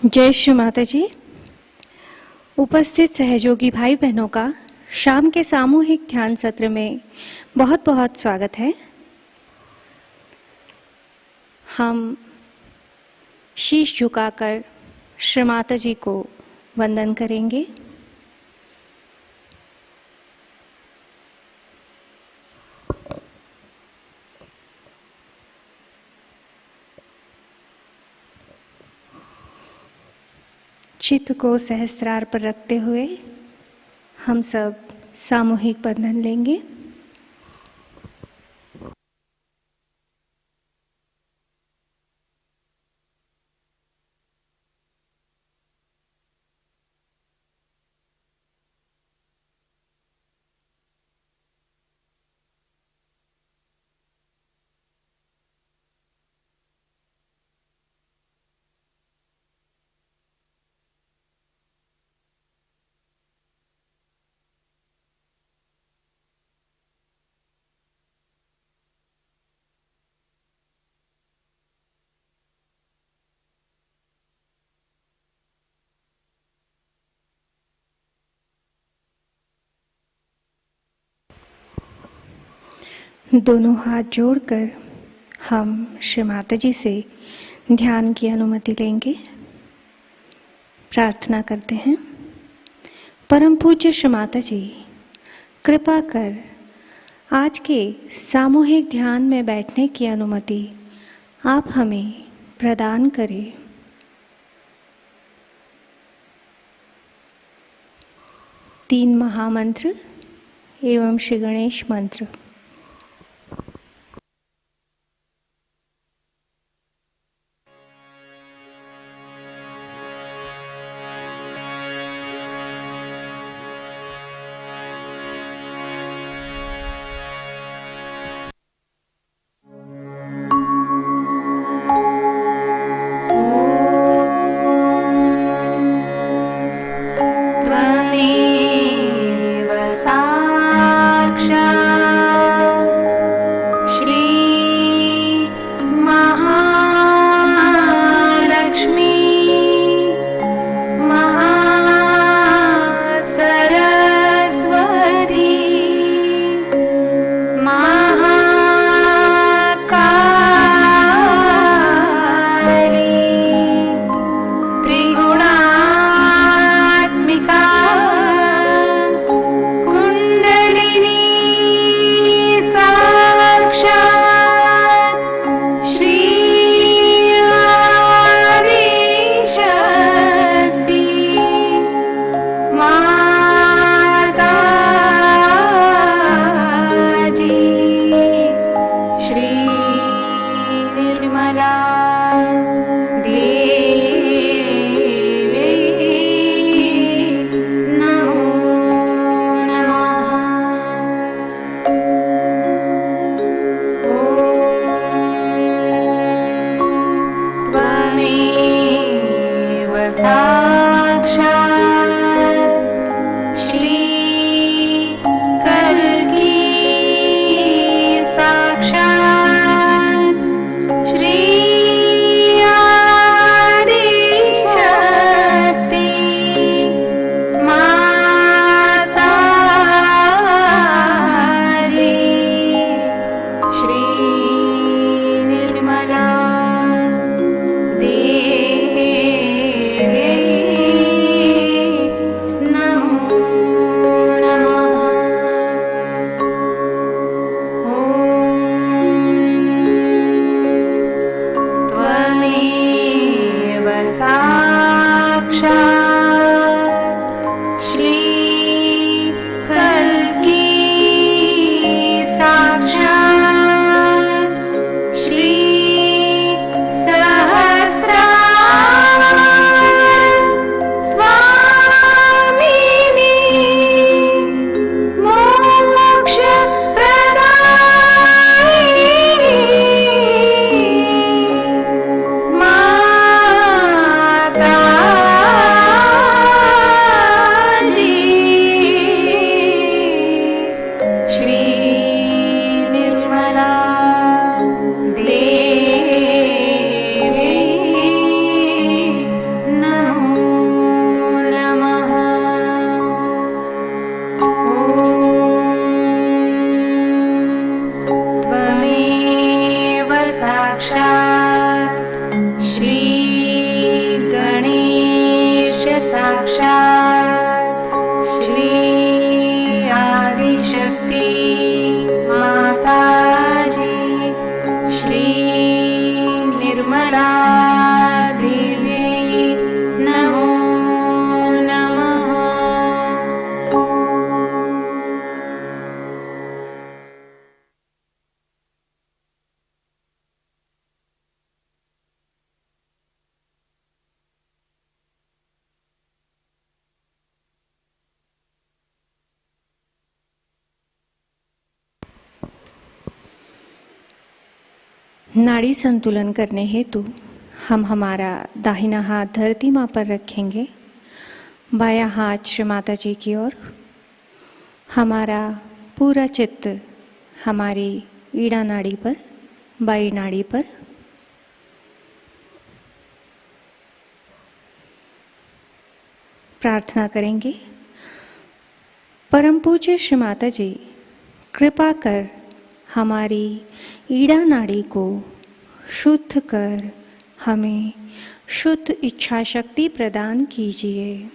जय श्री माताजी। उपस्थित सहयोगी भाई बहनों का शाम के सामूहिक ध्यान सत्र में बहुत बहुत स्वागत है। हम शीश झुकाकर श्री माताजी को वंदन करेंगे। चित्त को सहस्त्रार पर रखते हुए हम सब सामूहिक बंधन लेंगे। दोनों हाथ जोड़कर हम श्री माताजी से ध्यान की अनुमति लेंगे। प्रार्थना करते हैं। परम पूज्य श्री माताजी, कृपा कर आज के सामूहिक ध्यान में बैठने की अनुमति आप हमें प्रदान करें। तीन महामंत्र एवं श्री गणेश मंत्र। Hey नाड़ी संतुलन करने हेतु हम हमारा दाहिना हाथ धरती माँ पर रखेंगे, बायां हाथ श्री माता जी की ओर। हमारा पूरा चित्त हमारी ईड़ा नाड़ी पर, बाई नाड़ी पर। प्रार्थना करेंगे, परम पूज्य श्री माता जी, कृपा कर हमारी ईड़ा नाड़ी को शुद्ध कर हमें शुद्ध इच्छा शक्ति प्रदान कीजिए।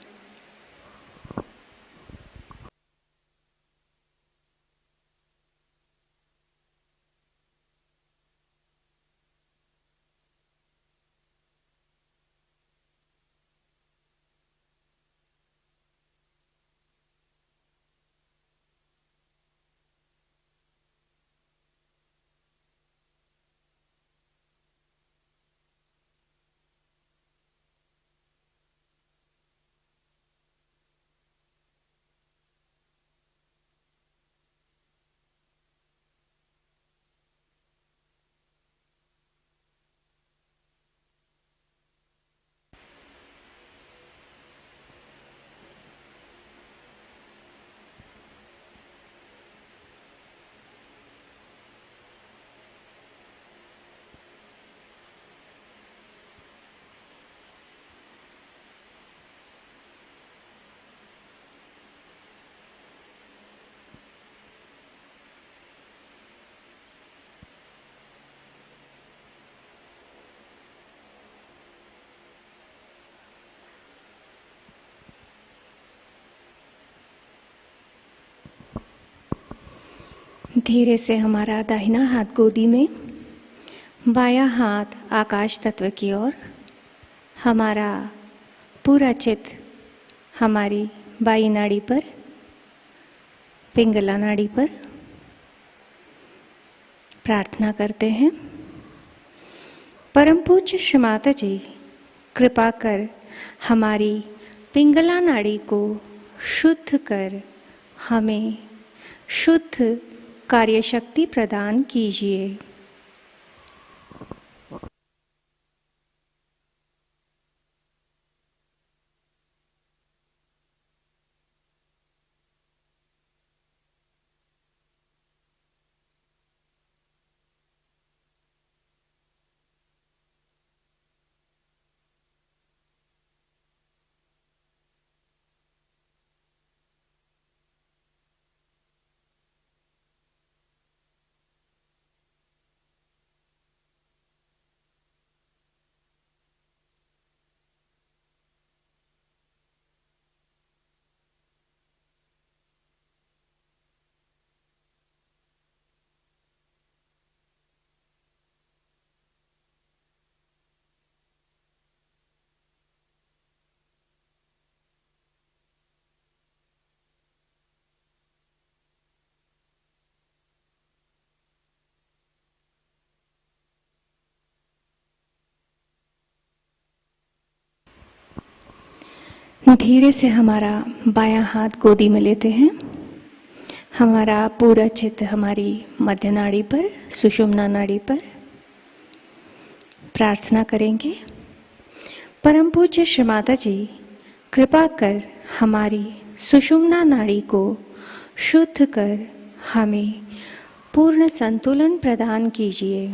धीरे से हमारा दाहिना हाथ गोदी में, बायां हाथ आकाश तत्व की ओर। हमारा पूरा चित्त हमारी बाई नाड़ी पर, पिंगला नाड़ी पर। प्रार्थना करते हैं, परम पूज्य श्री माता जी, कृपा कर हमारी पिंगला नाड़ी को शुद्ध कर हमें शुद्ध कार्य शक्ति प्रदान कीजिए। धीरे से हमारा बायां हाथ गोदी में लेते हैं। हमारा पूरा चित्त हमारी मध्य नाड़ी पर, सुषुम्ना नाड़ी पर। प्रार्थना करेंगे, परम पूज्य श्री माता जी, कृपा कर हमारी सुषुम्ना नाड़ी को शुद्ध कर हमें पूर्ण संतुलन प्रदान कीजिए।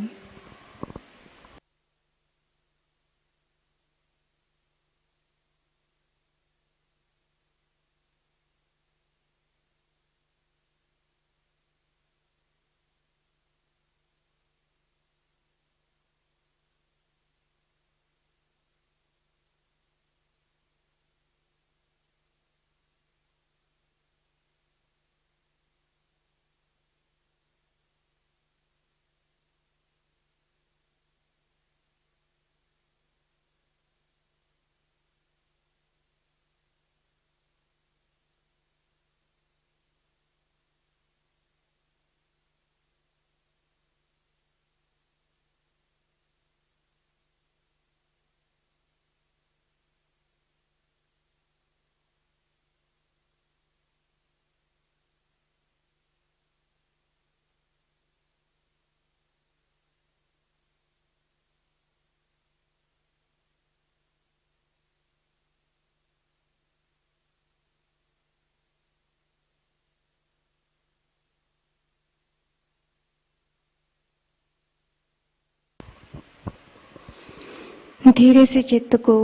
धीरे से चित्त को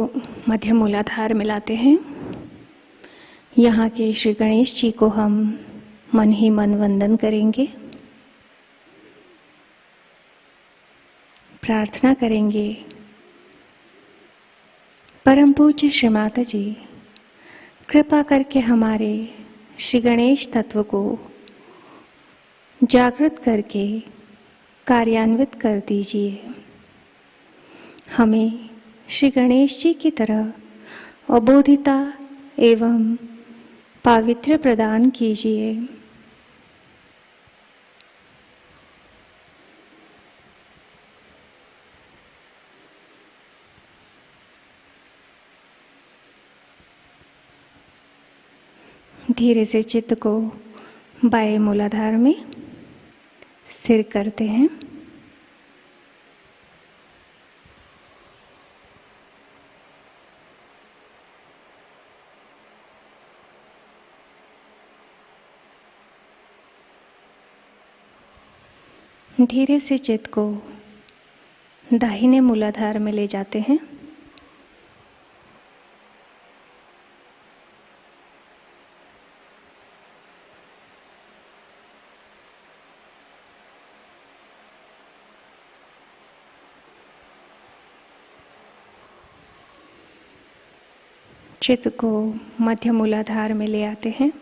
मध्य मूलाधार में लाते हैं। यहाँ के श्री गणेश जी को हम मन ही मन वंदन करेंगे, प्रार्थना करेंगे। परम पूज्य श्री माताजी, कृपा करके हमारे श्री गणेश तत्व को जागृत करके कार्यान्वित कर दीजिए। हमें श्री गणेश जी की तरह अबोधिता एवं पावित्र्य प्रदान कीजिए। धीरे से चित्त को बाएं मूलाधार में स्थिर करते हैं। धीरे से चित्त को दाहिने मूलाधार में ले जाते हैं। चित्त को मध्य मूलाधार में ले आते हैं।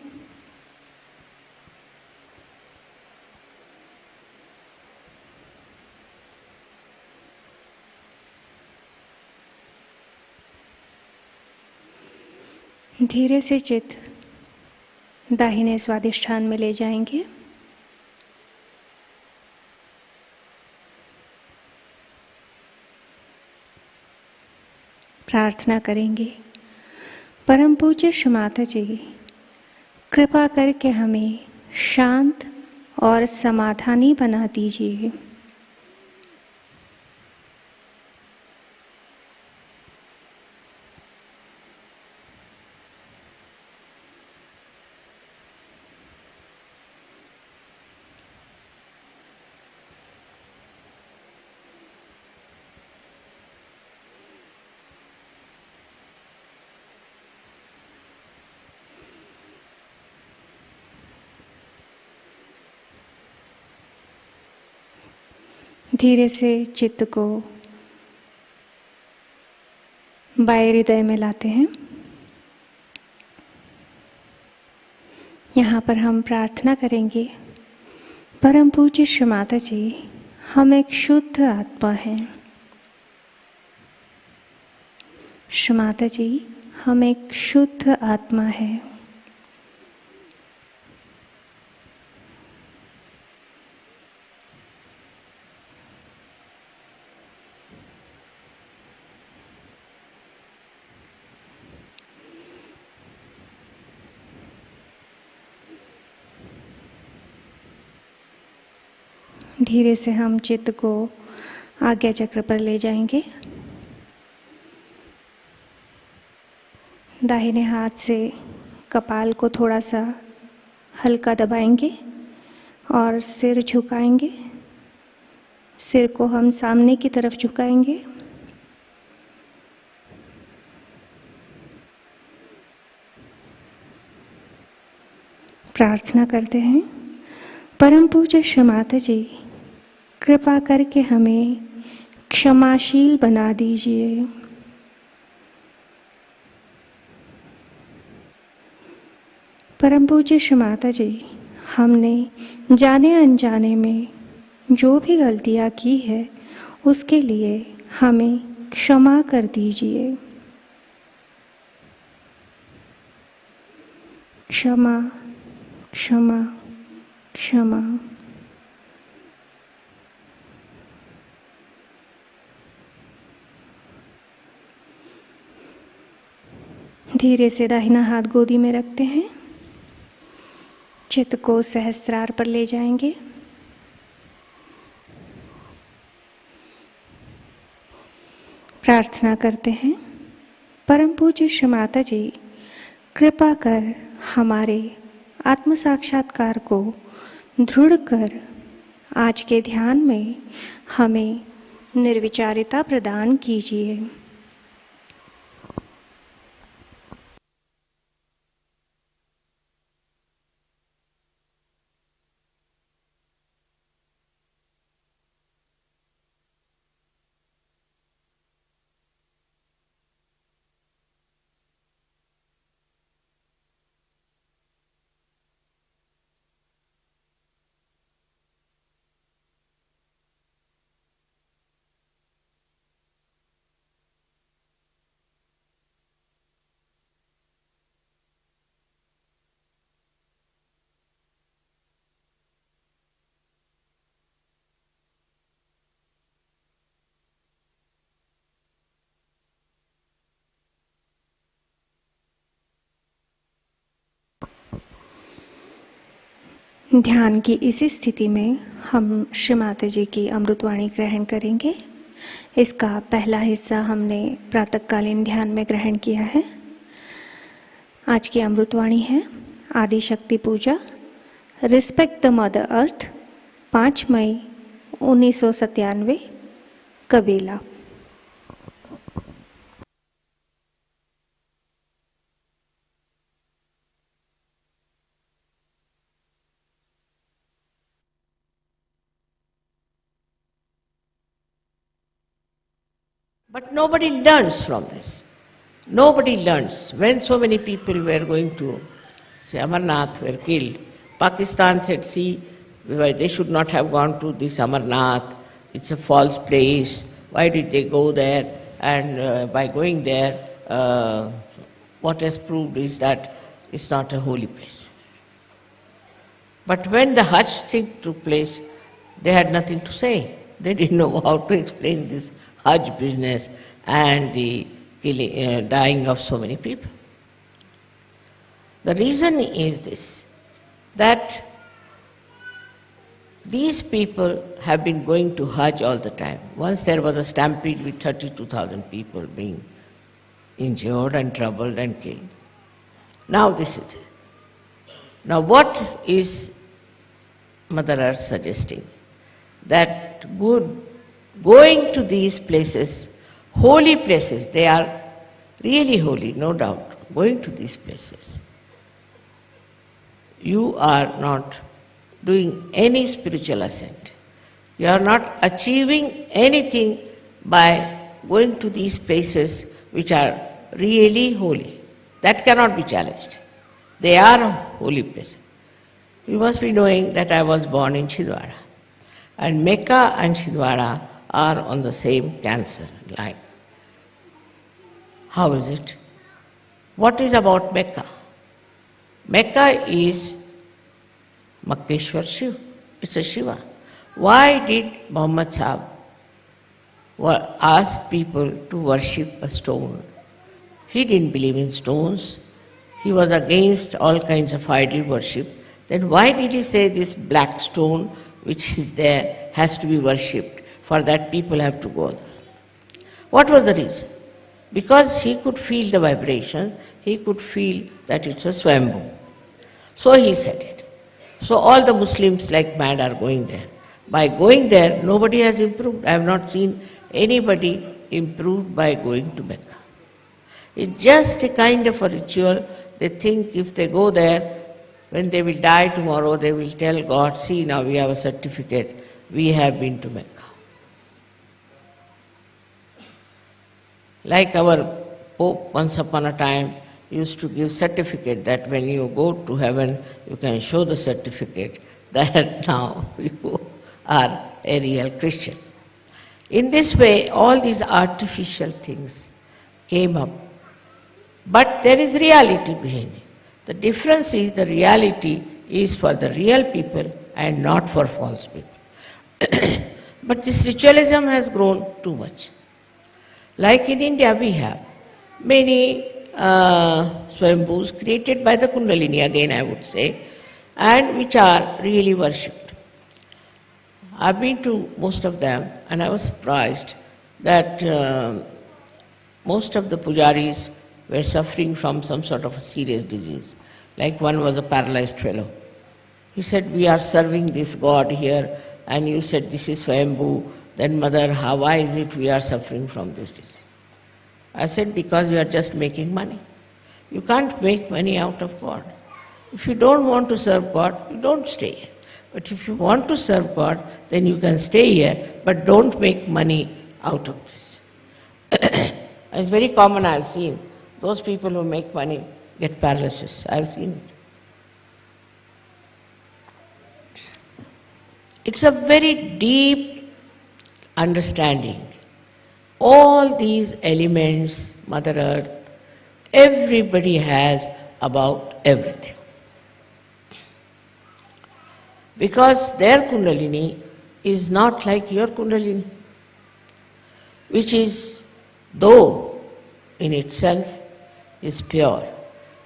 धीरे से चित्त दाहिने स्वादिष्ठान में ले जाएंगे। प्रार्थना करेंगे, परम पूज्य श्री माताजी, कृपा करके हमें शांत और समाधानी बना दीजिए। धीरे से चित्त को बाएं हृदय में लाते हैं। यहाँ पर हम प्रार्थना करेंगे, परम पूज्य श्री माताजी, हम एक शुद्ध आत्मा हैं। श्री माताजी, हम एक शुद्ध आत्मा हैं। धीरे से हम चित्त को आज्ञा चक्र पर ले जाएंगे। दाहिने हाथ से कपाल को थोड़ा सा हल्का दबाएंगे और सिर झुकाएंगे। सिर को हम सामने की तरफ झुकाएंगे। प्रार्थना करते हैं, परम पूज्य श्री माताजी, कृपा करके हमें क्षमाशील बना दीजिए। परम पूज्य श्री माताजी, हमने जाने अनजाने में जो भी गलतियाँ की है उसके लिए हमें क्षमा कर दीजिए। क्षमा क्षमा क्षमा। धीरे से दाहिना हाथ गोदी में रखते हैं। चित्त को सहस्त्रार पर ले जाएंगे। प्रार्थना करते हैं, परम पूज्य श्री माताजी, कृपा कर हमारे आत्म साक्षात्कार को दृढ़ कर आज के ध्यान में हमें निर्विचारिता प्रदान कीजिए। ध्यान की इसी स्थिति में हम श्री माताजी की अमृतवाणी ग्रहण करेंगे। इसका पहला हिस्सा हमने प्रातःकालीन ध्यान में ग्रहण किया है। आज की अमृतवाणी है Adi Shakti puja, respect the mother earth, 5 May 1997, कबेला। But nobody learns from this. Nobody learns. When so many people were going to, say, Amarnath were killed, Pakistan said, see, they should not have gone to this Amarnath. It's a false place. Why did they go there? And by going there, what has proved is that it's not a holy place. But when the Hajj thing took place, they had nothing to say. They didn't know how to explain this Hajj business and the dying of so many people. The reason is this, that these people have been going to Hajj all the time. Once there was a stampede with 32,000 people being injured and troubled and killed. Now this is it. Now what is Mother Earth suggesting? That going to these places, holy places, they are really holy, no doubt, going to these places, you are not doing any spiritual ascent. You are not achieving anything by going to these places which are really holy. That cannot be challenged. They are holy places. You must be knowing that I was born in Chhindwara. And Mecca and Chhindwara are on the same cancer line. How is it? What is about Mecca? Mecca is Makkeshwar Shiv. It's a Shiva. Why did Muhammad Sahib ask people to worship a stone? He didn't believe in stones. He was against all kinds of idol worship. Then why did he say this black stone which is there has to be worshipped? For that people have to go there. What was the reason? Because he could feel the vibration, he could feel that it's a Swambhu. So he said it. So all the Muslims like mad are going there. By going there, nobody has improved. I have not seen anybody improved by going to Mecca. It's just a kind of a ritual. They think if they go there, when they will die tomorrow, they will tell God, see, now we have a certificate, we have been to Mecca. Like our Pope once upon a time used to give certificate that when you go to heaven, you can show the certificate that now you are a real Christian. In this way, all these artificial things came up. But there is reality behind it. The difference is the reality is for the real people and not for false people. But this ritualism has grown too much. Like in India, we have many Swambhus created by the Kundalini, again I would say, and which are really worshipped. I've been to most of them and I was surprised that most of the pujaris were suffering from some sort of a serious disease. Like one was a paralyzed fellow. He said, we are serving this God here and you said this is Swambhu, then Mother, why is it we are suffering from this disease? I said, because you are just making money. You can't make money out of God. If you don't want to serve God, you don't stay here. But if you want to serve God, then you can stay here, but don't make money out of this. It's very common, I've seen. Those people who make money get paralysis. I've seen it. It's a very deep understanding. All these elements, Mother Earth, everybody has about everything. Because their Kundalini is not like your Kundalini, which is, though in itself is pure,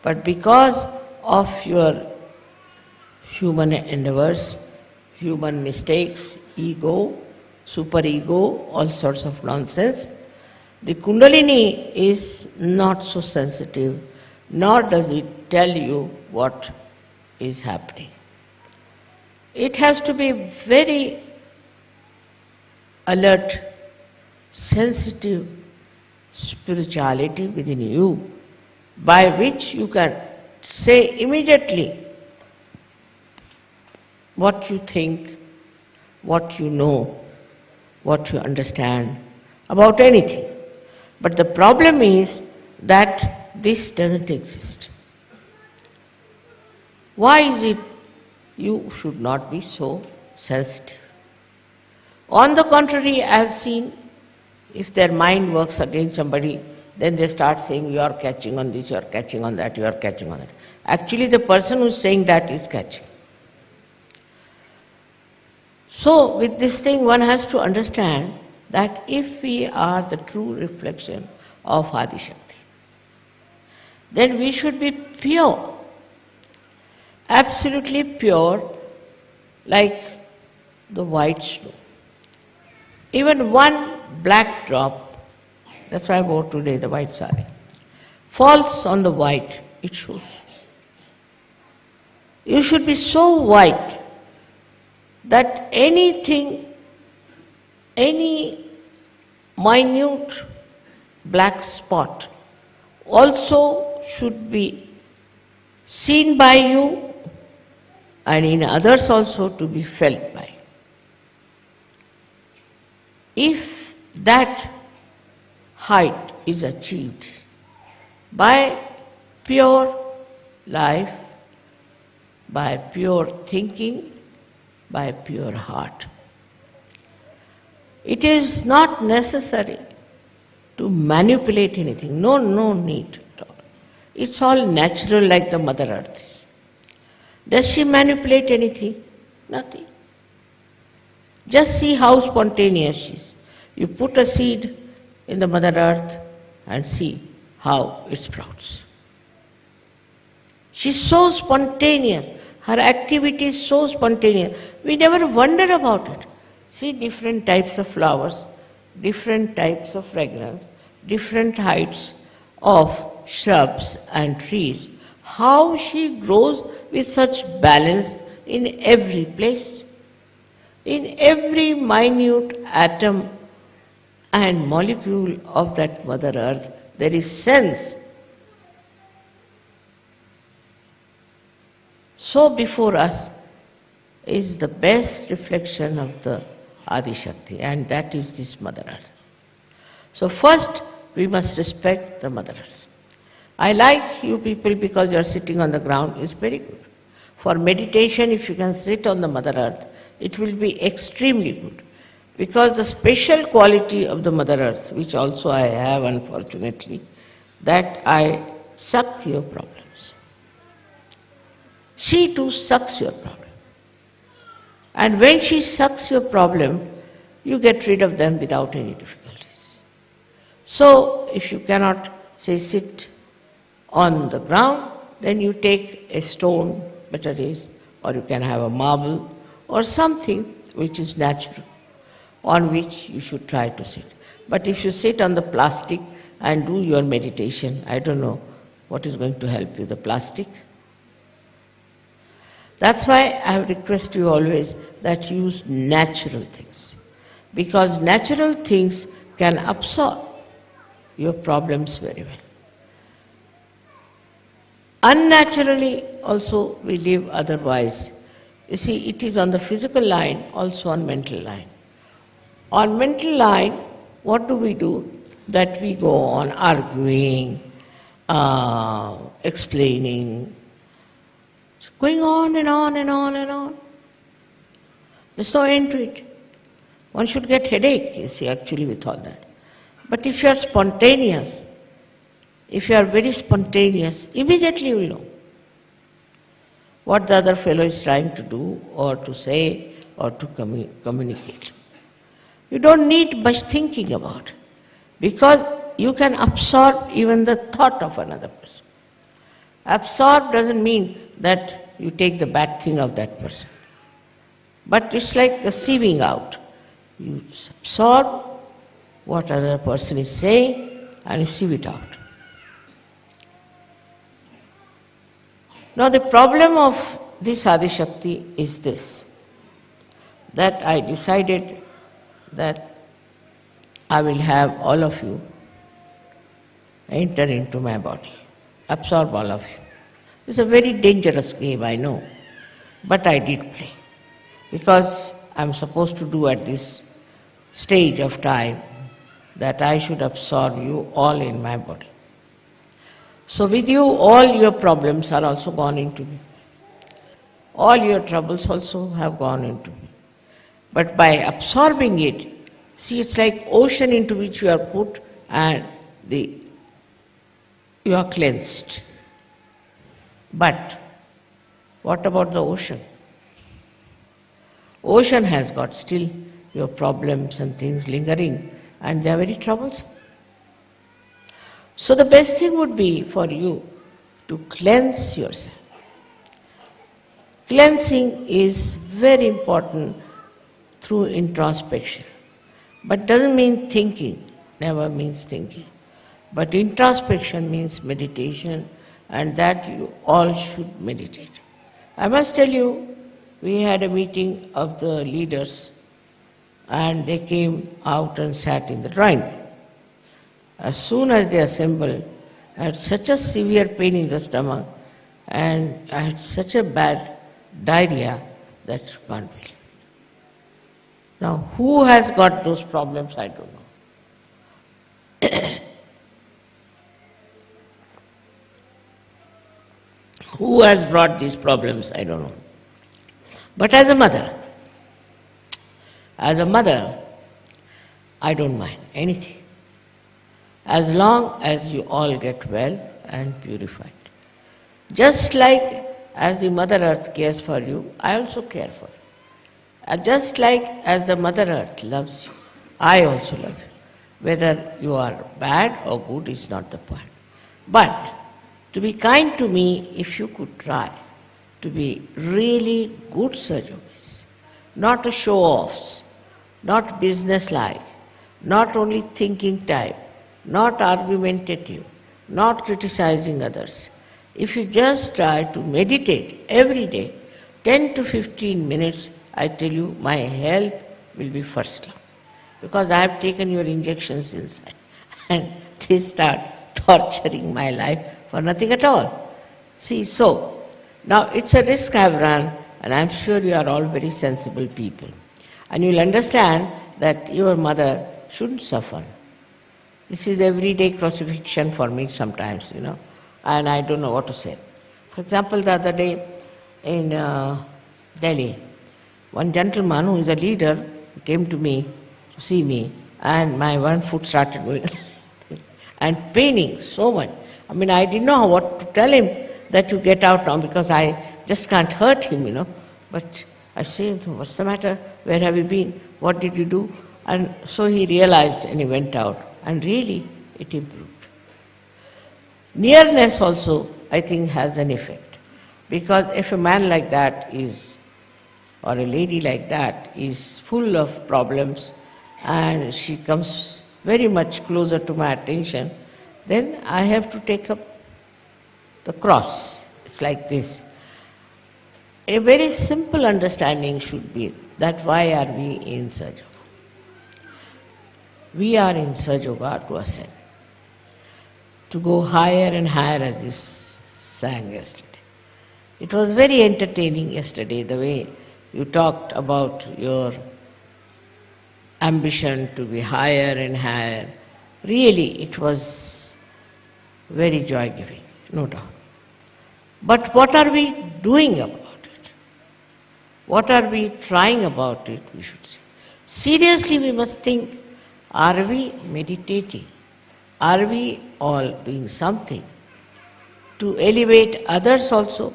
but because of your human endeavors, human mistakes, ego, superego, all sorts of nonsense. The Kundalini is not so sensitive, nor does it tell you what is happening. It has to be very alert, sensitive spirituality within you, by which you can say immediately what you think, what you know, what you understand about anything. But the problem is that this doesn't exist. Why is it you should not be so sensitive? On the contrary, I have seen if their mind works against somebody, then they start saying, you are catching on this, you are catching on that, you are catching on that. Actually, the person who is saying that is catching. So, with this thing, one has to understand that if we are the true reflection of Adi Shakti, then we should be pure, absolutely pure, like the white snow. Even one black drop, that's why I wore today the white sari, falls on the white, it shows. You should be so white that anything, any minute black spot also should be seen by you and in others also to be felt by. If that height is achieved by pure life, by pure thinking, by pure heart, it is not necessary to manipulate anything. No need at all. It's all natural like the Mother Earth is. Does she manipulate anything? Nothing. Just see how spontaneous she is. You put a seed in the Mother Earth and see how it sprouts. She's so spontaneous. Her activity is so spontaneous. We never wonder about it. See different types of flowers, different types of fragrance, different heights of shrubs and trees. How she grows with such balance in every place. In every minute atom and molecule of that Mother Earth, there is sense. So before us is the best reflection of the Adi Shakti, and that is this Mother Earth. So first we must respect the Mother Earth. I like you people because you are sitting on the ground, is very good. For meditation, if you can sit on the Mother Earth, it will be extremely good. Because the special quality of the Mother Earth, which also I have unfortunately, that I suck your problems. She too sucks your problem. And when she sucks your problem, you get rid of them without any difficulties. So, if you cannot, say, sit on the ground, then you take a stone, better is, or you can have a marble, or something which is natural, on which you should try to sit. But if you sit on the plastic and do your meditation, I don't know what is going to help you, the plastic. That's why I request you always that use natural things. Because natural things can absorb your problems very well. Unnaturally also we live otherwise. You see, it is on the physical line, also on mental line. On mental line, what do? That we go on arguing, explaining. It's going on and on and on and on. There's no end to it. One should get headache, you see, actually with all that. But if you are spontaneous, if you are very spontaneous, immediately you will know what the other fellow is trying to do or to say or to communicate. You don't need much thinking about it because you can absorb even the thought of another person. Absorb doesn't mean that you take the bad thing of that person. But it's like a sieving out. You absorb what other person is saying and you sieve it out. Now the problem of this Adi Shakti is this, that I decided that I will have all of you enter into my body, absorb all of you. It's a very dangerous game, I know, but I did play, because I'm supposed to do at this stage of time that I should absorb you all in my body. So with you, all your problems are also gone into me. All your troubles also have gone into me. But by absorbing it, see, it's like ocean into which you are put and you are cleansed. But what about the ocean? Ocean has got still your problems and things lingering, and they are very troublesome. So the best thing would be for you to cleanse yourself. Cleansing is very important through introspection. But doesn't mean thinking, never means thinking. But introspection means meditation, and that you all should meditate. I must tell you, we had a meeting of the leaders, and they came out and sat in the drawing room. As soon as they assembled, I had such a severe pain in the stomach, and I had such a bad diarrhea that you can't believe. Now, who has got those problems, I don't know. Who has brought these problems, I don't know. But as a mother, I don't mind anything. As long as you all get well and purified. Just like as the Mother Earth cares for you, I also care for you. And just like as the Mother Earth loves you, I also love you. Whether you are bad or good is not the point. But to be kind to me, if you could try to be really good Sahaja yogis, not a show-offs, not business-like, not only thinking type, not argumentative, not criticizing others. If you just try to meditate every day, 10 to 15 minutes, I tell you, my health will be first class. Because I have taken your injections inside and they start torturing my life for nothing at all. See, so, now it's a risk I have run, and I'm sure you are all very sensible people. And you'll understand that your mother shouldn't suffer. This is everyday crucifixion for me sometimes, and I don't know what to say. For example, the other day in Delhi, one gentleman who is a leader came to me to see me, and my one foot started going and paining so much. I mean, I didn't know what to tell him, that you get out now, because I just can't hurt him, But I say, what's the matter? Where have you been? What did you do? And so he realized and he went out. And really, it improved. Nearness also, I think, has an effect. Because if a man like that is, or a lady like that is full of problems, and she comes very much closer to my attention, then I have to take up the cross. It's like this. A very simple understanding should be that why are we in Sahaja Yoga? We are in Sahaja Yoga to ascend, to go higher and higher, as you sang yesterday. It was very entertaining yesterday, the way you talked about your ambition to be higher and higher. Really, it was very joy-giving, no doubt. But what are we doing about it? What are we trying about it, we should say? Seriously, we must think, are we meditating? Are we all doing something to elevate others also,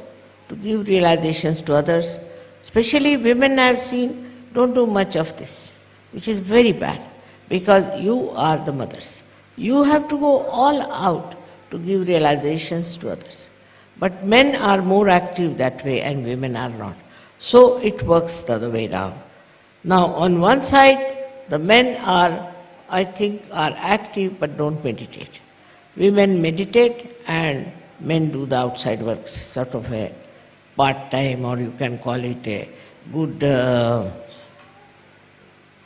to give realizations to others? Especially women, I have seen, don't do much of this, which is very bad, because you are the mothers. You have to go all out to give realizations to others. But men are more active that way and women are not. So it works the other way round. Now on one side, the men are, I think, are active but don't meditate. Women meditate and men do the outside work, sort of a part-time, or you can call it a good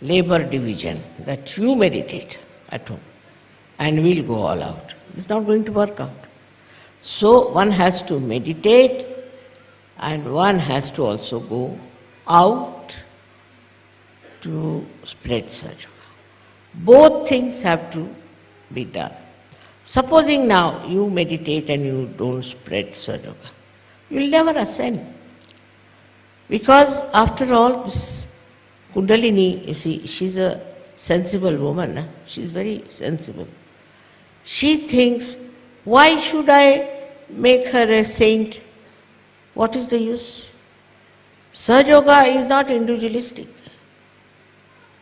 labor division, that you meditate at home and we'll go all out. It's not going to work out. So one has to meditate and one has to also go out to spread Sahaja. Both things have to be done. Supposing now you meditate and you don't spread Sahaja, you'll never ascend. Because after all, this Kundalini, you see, she's a sensible woman. She's very sensible. She thinks, why should I make her a saint? What is the use? Sahaja is not individualistic.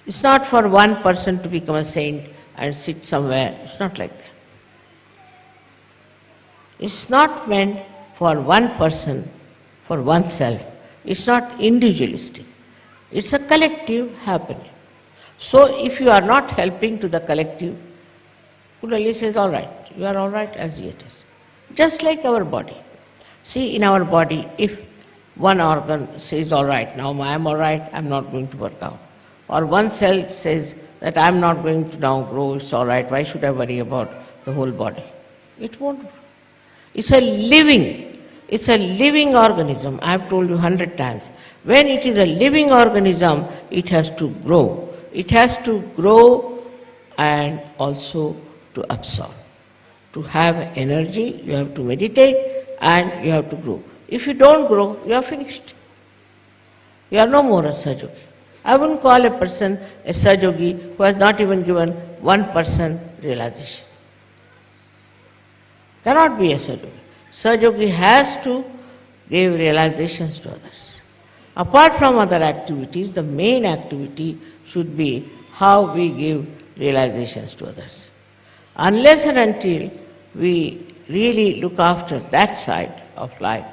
It's not for one person to become a saint and sit somewhere. It's not like that. It's not meant for one person, for oneself. It's not individualistic. It's a collective happening. So if you are not helping to the collective, Kundalini says, all right, you are all right as it is. Just like our body. See, in our body, if one organ says, all right, now I am all right, I am not going to work out. Or one cell says that I am not going to now grow, it's all right, why should I worry about the whole body? It won't. It's a living organism. I have told you 100 times. When it is a living organism, it has to grow. It has to grow and also to absorb. To have energy, you have to meditate and you have to grow. If you don't grow, you are finished. You are no more a Sahaja. I wouldn't call a person a Sahaja who has not even given 1% realization. Cannot be a Sahaja. Sahaja has to give realizations to others. Apart from other activities, the main activity should be how we give realizations to others. Unless and until we really look after that side of life,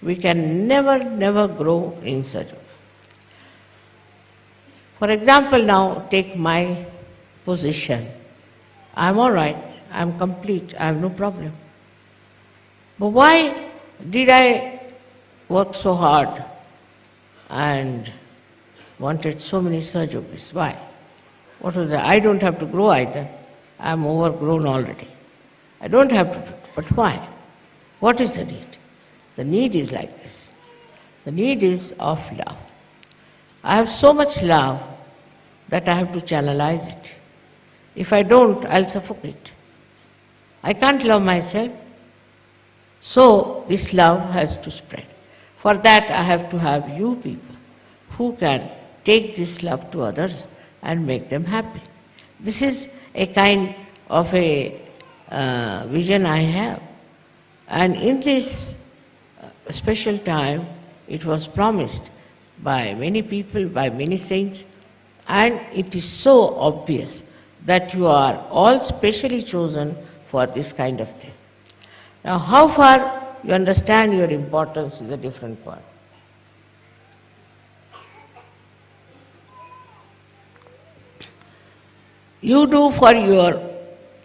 we can never grow in Sahaja. For example, now take my position. I am all right, I am complete, I have no problem. But why did I work so hard and wanted so many Sahajas? Why? What was that? I don't have to grow either. I am overgrown already. I don't have to do it. But why? What is the need? The need is like this. The need is of love. I have so much love that I have to channelize it. If I don't, I'll suffocate. I can't love myself. So this love has to spread. For that I have to have you people who can take this love to others and make them happy. This is a kind of a vision I have. And in this special time, it was promised by many people, by many saints, and it is so obvious that you are all specially chosen for this kind of thing. Now, how far you understand your importance is a different point. You do for your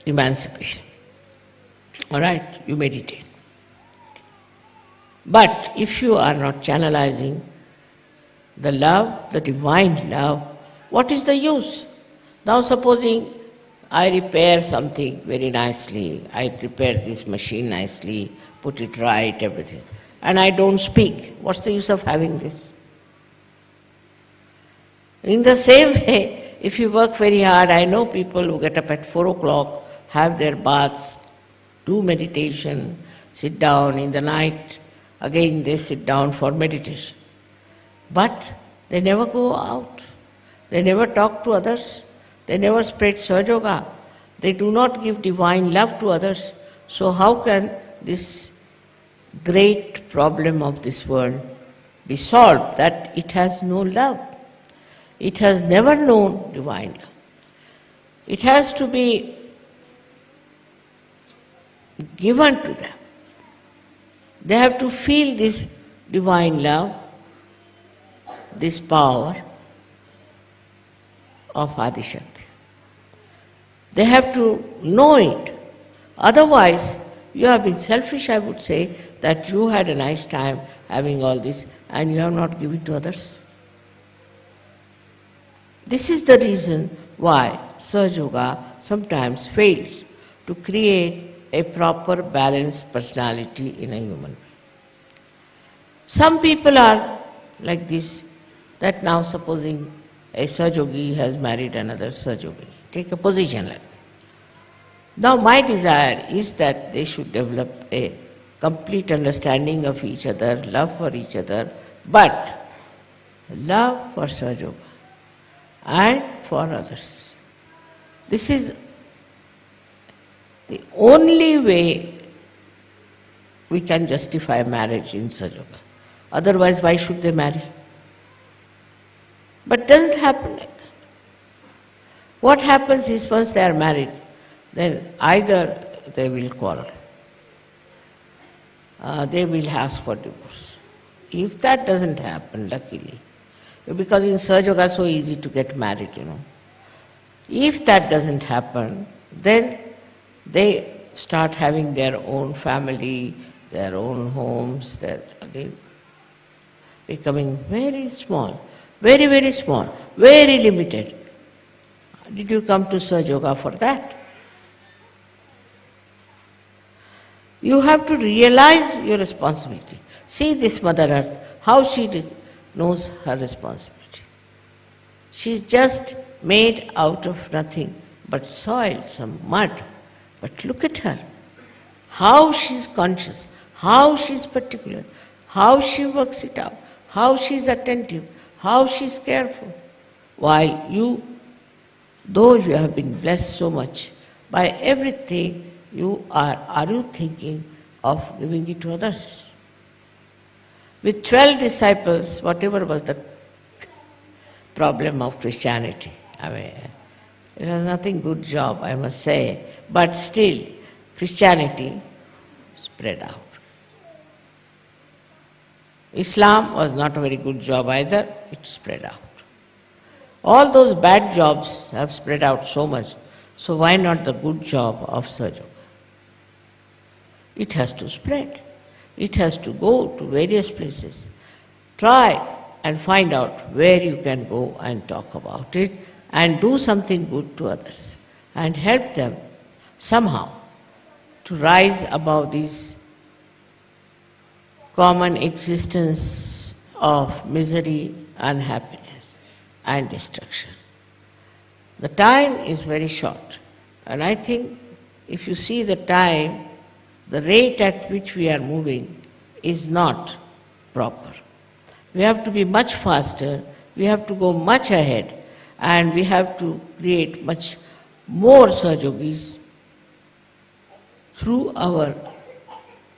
emancipation. All right, you meditate. But if you are not channelizing the love, the divine love, what is the use? Now supposing I repair something very nicely, I repair this machine nicely, put it right, everything, and I don't speak, what's the use of having this? In the same way, if you work very hard, I know people who get up at 4 o'clock, have their baths, do meditation, sit down in the night, again they sit down for meditation. But they never go out, they never talk to others, they never spread Sahaja, they do not give divine love to others. So how can this great problem of this world be solved, that it has no love? It has never known divine love. It has to be given to them. They have to feel this divine love, this power of Adi Shakti. They have to know it. Otherwise, you have been selfish, I would say, that you had a nice time having all this and you have not given to others. This is the reason why Sahaja Yoga sometimes fails to create a proper balanced personality in a human being. Some people are like this, that now supposing a Sahaja Yogi has married another Sahaja Yogi. Take a position like that. Now my desire is that they should develop a complete understanding of each other, love for each other, but love for Sahaja Yoga and for others. This is the only way we can justify marriage in Sahaja Yoga. Otherwise, why should they marry? But it doesn't happen like that. What happens is once they are married, then either they will quarrel, they will ask for divorce. If that doesn't happen, luckily, because in Sahaja Yoga so easy to get married, If that doesn't happen, then they start having their own family, their own homes, they're again becoming very small, very, very small, very limited. Did you come to Sahaja Yoga for that? You have to realize your responsibility. See this Mother Earth, how she knows her responsibility. She's just made out of nothing but soil, some mud. But look at her, how she's conscious, how she's particular, how she works it out, how she's attentive, how she's careful. While you, though you have been blessed so much by everything, are you thinking of giving it to others? With 12 disciples, whatever was the problem of Christianity, it was nothing good job, I must say, but still Christianity spread out. Islam was not a very good job either, it spread out. All those bad jobs have spread out so much, so why not the good job of Sahaja Yoga? It has to spread. It has to go to various places. Try and find out where you can go and talk about it and do something good to others and help them somehow to rise above this common existence of misery, unhappiness and destruction. The time is very short, and I think if you see the time, the rate at which we are moving is not proper. We have to be much faster, we have to go much ahead, and we have to create much more Sahaja Yogis through our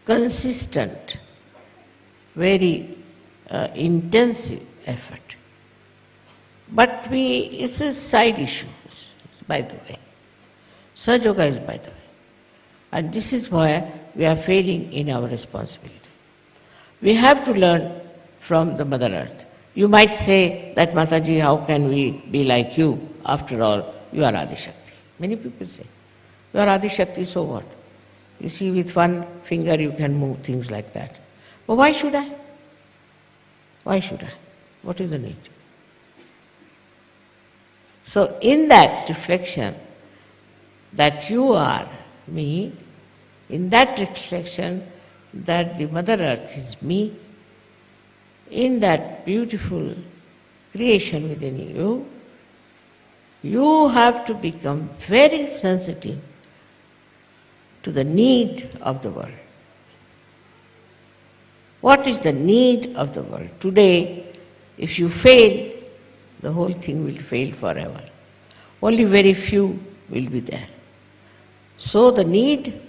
consistent, very intensive effort. But it's a side issue, by the way. Sahaja Yoga is by the way. And this is why we are failing in our responsibility. We have to learn from the Mother Earth. You might say that, Mataji, how can we be like you? After all, you are Adi Shakti. Many people say, you are Adi Shakti, so what? You see, with one finger you can move things like that. But why should I? Why should I? What is the need? So in that reflection that you are me, in that reflection that the Mother Earth is me, in that beautiful creation within you, you have to become very sensitive to the need of the world. What is the need of the world? Today, if you fail, the whole thing will fail forever. Only very few will be there. So the need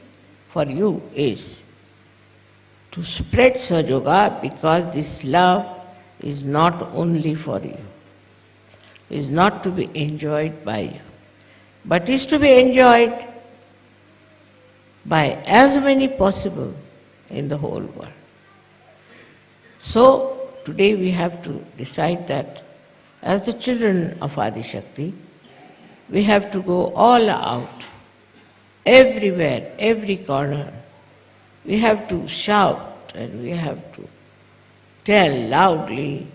for you is to spread Sahaja Yoga, because this love is not only for you, is not to be enjoyed by you, but is to be enjoyed by as many possible in the whole world. So, today we have to decide that as the children of Adi Shakti, we have to go all out, everywhere, every corner. We have to shout and we have to tell loudly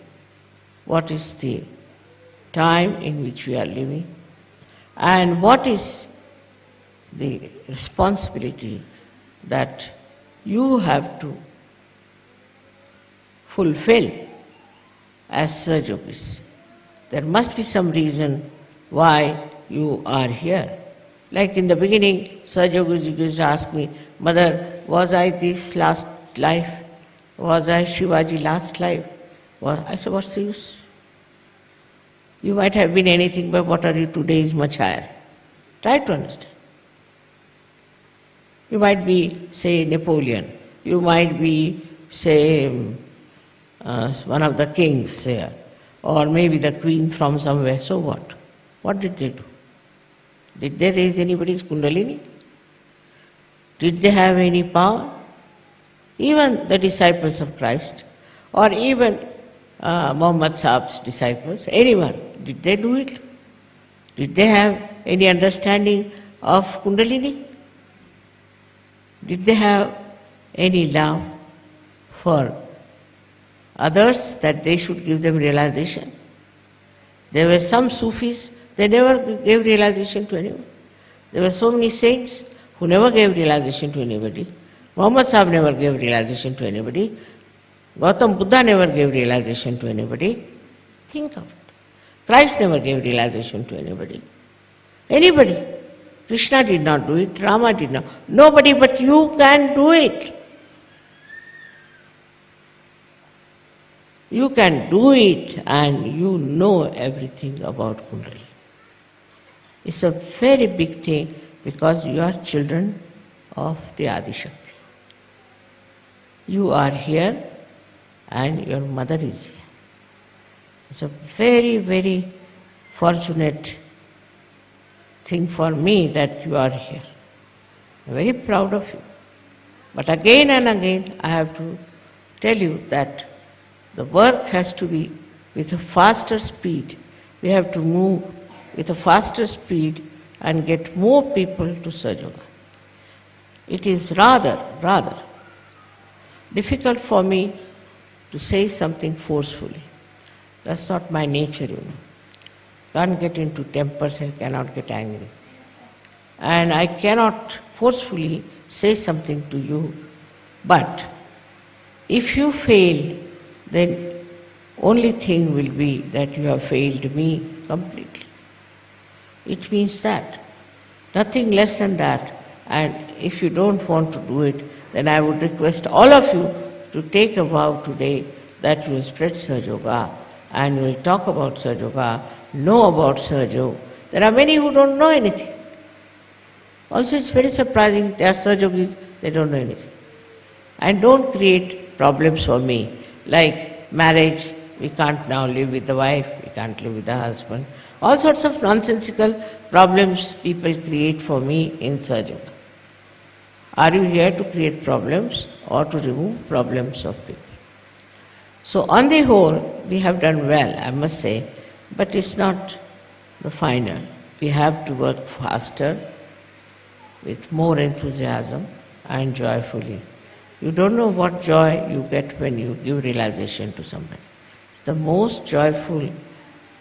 what is the time in which we are living and what is the responsibility that you have to fulfill as Sahajogis. There must be some reason why you are here. Like in the beginning, Sahajogis used to ask me, Mother, was I this last life? Was I Shivaji last life? I said, what's the use? You might have been anything, but what are you today is much higher. Try to understand. You might be, say, Napoleon. You might be, say, one of the kings there. Or maybe the queen from somewhere. So what? What did they do? Did they raise anybody's kundalini? Did they have any power? Even the disciples of Christ, or even Muhammad Sahab's disciples, anyone, did they do it? Did they have any understanding of kundalini? Did they have any love for others that they should give them realization? There were some Sufis, they never gave realization to anyone. There were so many saints who never gave realization to anybody. Muhammad Sahib never gave realization to anybody. Gautam Buddha never gave realization to anybody. Think of it. Christ never gave realization to anybody. Anybody. Krishna did not do it, Rama did not. Nobody but you can do it. You can do it and you know everything about Kundalini. It's a very big thing because you are children of the Adi Shakti. You are here and your mother is here. It's a very, very fortunate thing for me that you are here. I'm very proud of you. But again and again I have to tell you that the work has to be with a faster speed. We have to move with a faster speed and get more people to Sahaja. It is rather difficult for me to say something forcefully. That's not my nature, you know. Can't get into tempers and cannot get angry. And I cannot forcefully say something to you. But if you fail, then only thing will be that you have failed me completely. It means that. Nothing less than that. And if you don't want to do it, then I would request all of you to take a vow today that you will spread Sahaja and you will talk about Sahaja, know about Sahaja. There are many who don't know anything. Also it's very surprising, there are Sahajogis, they don't know anything. And don't create problems for me, like marriage, we can't now live with the wife, we can't live with the husband. All sorts of nonsensical problems people create for me in Sahaja. Are you here to create problems or to remove problems of people? So on the whole, we have done well, I must say, but it's not the final. We have to work faster, with more enthusiasm and joyfully. You don't know what joy you get when you give realization to somebody. The most joyful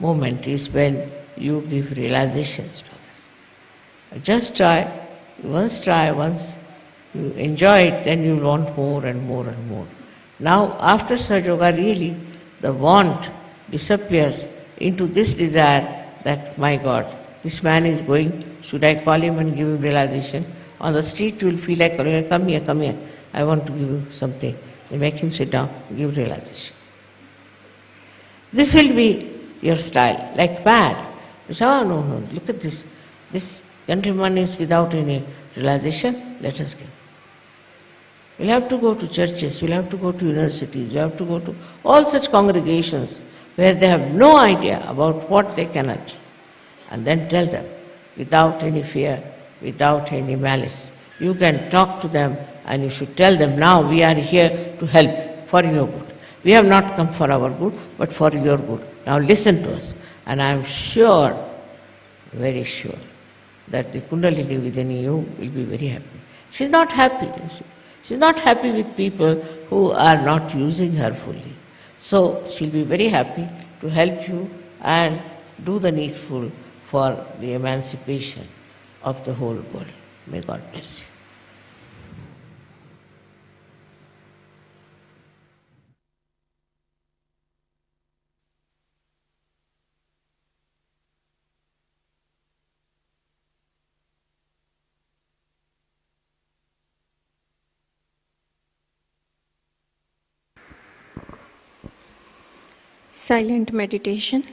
moment is when you give realizations to others. Just try, once you enjoy it, then you want more and more and more. Now, after Sahaja, really, the want disappears into this desire that, my God, this man is going, should I call him and give him realization? On the street, you will feel like, come here, I want to give you something. You make him sit down, give realization. This will be your style, like mad. You say, oh no, look at this. This gentleman is without any realization, let us give. We'll have to go to churches, we'll have to go to universities, we'll have to go to all such congregations where they have no idea about what they can achieve. And then tell them, without any fear, without any malice. You can talk to them and you should tell them, now we are here to help for your good. We have not come for our good, but for your good. Now listen to us. And I am sure, very sure, that the Kundalini within you will be very happy. She's not happy, you see. She's not happy with people who are not using her fully. So she'll be very happy to help you and do the needful for the emancipation of the whole world. May God bless you. Silent meditation.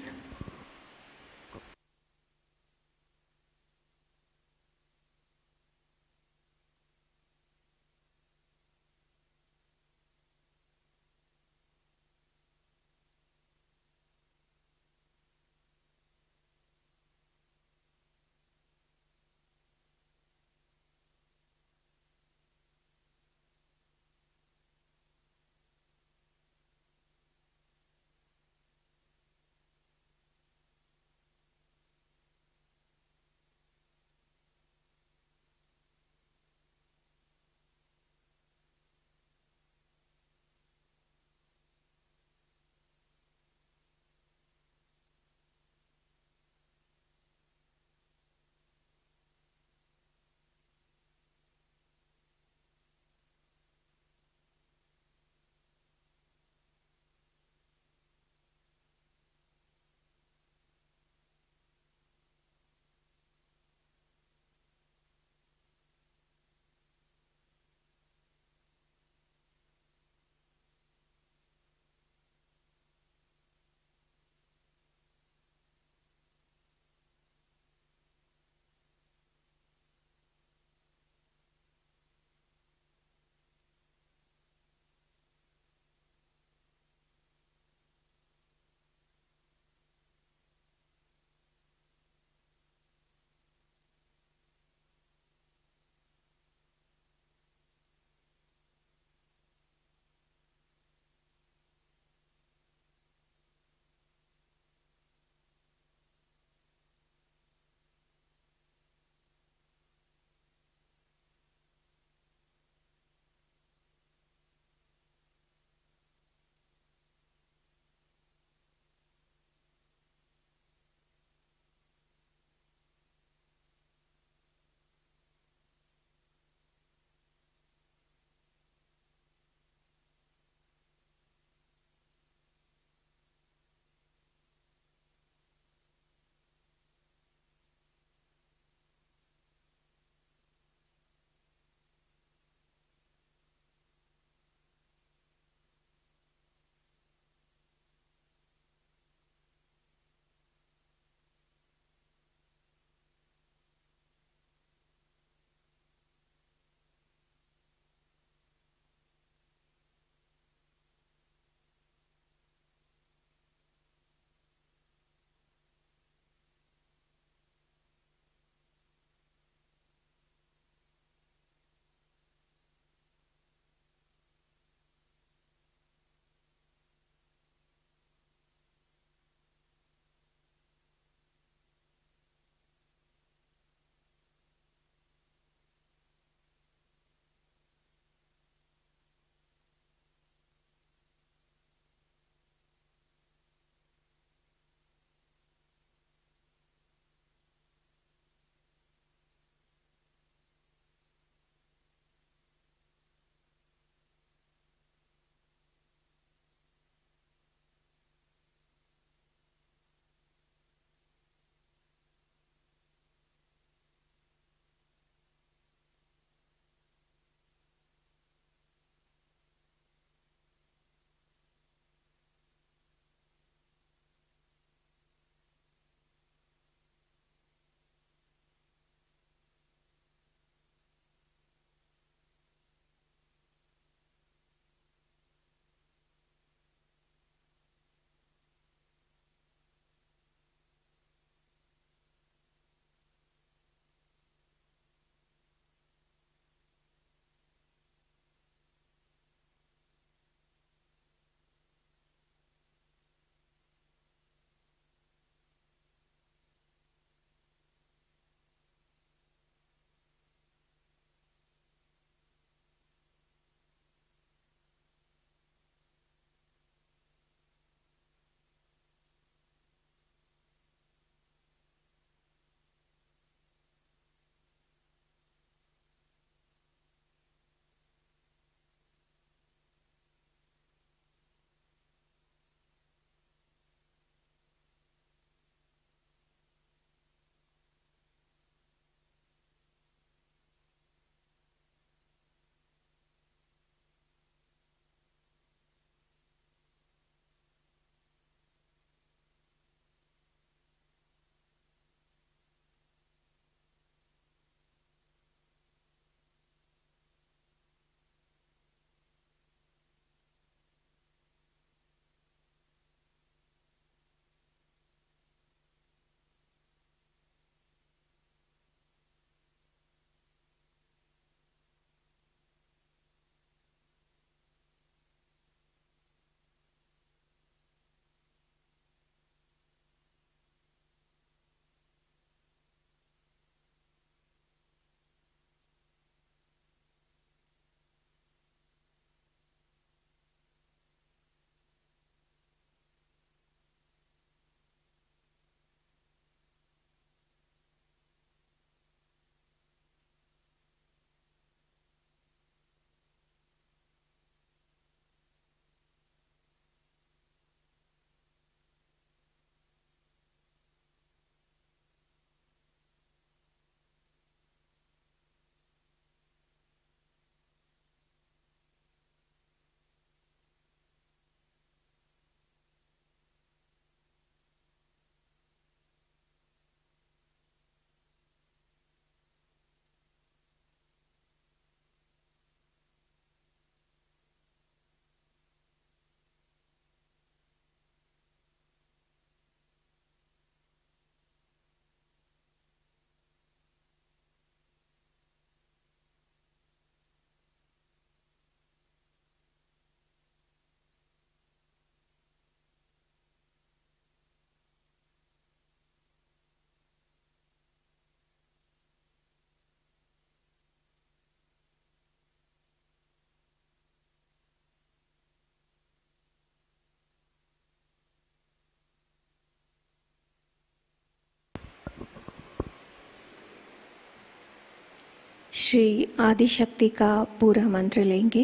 Shri आदि शक्ति का पूरा मंत्र लेंगे।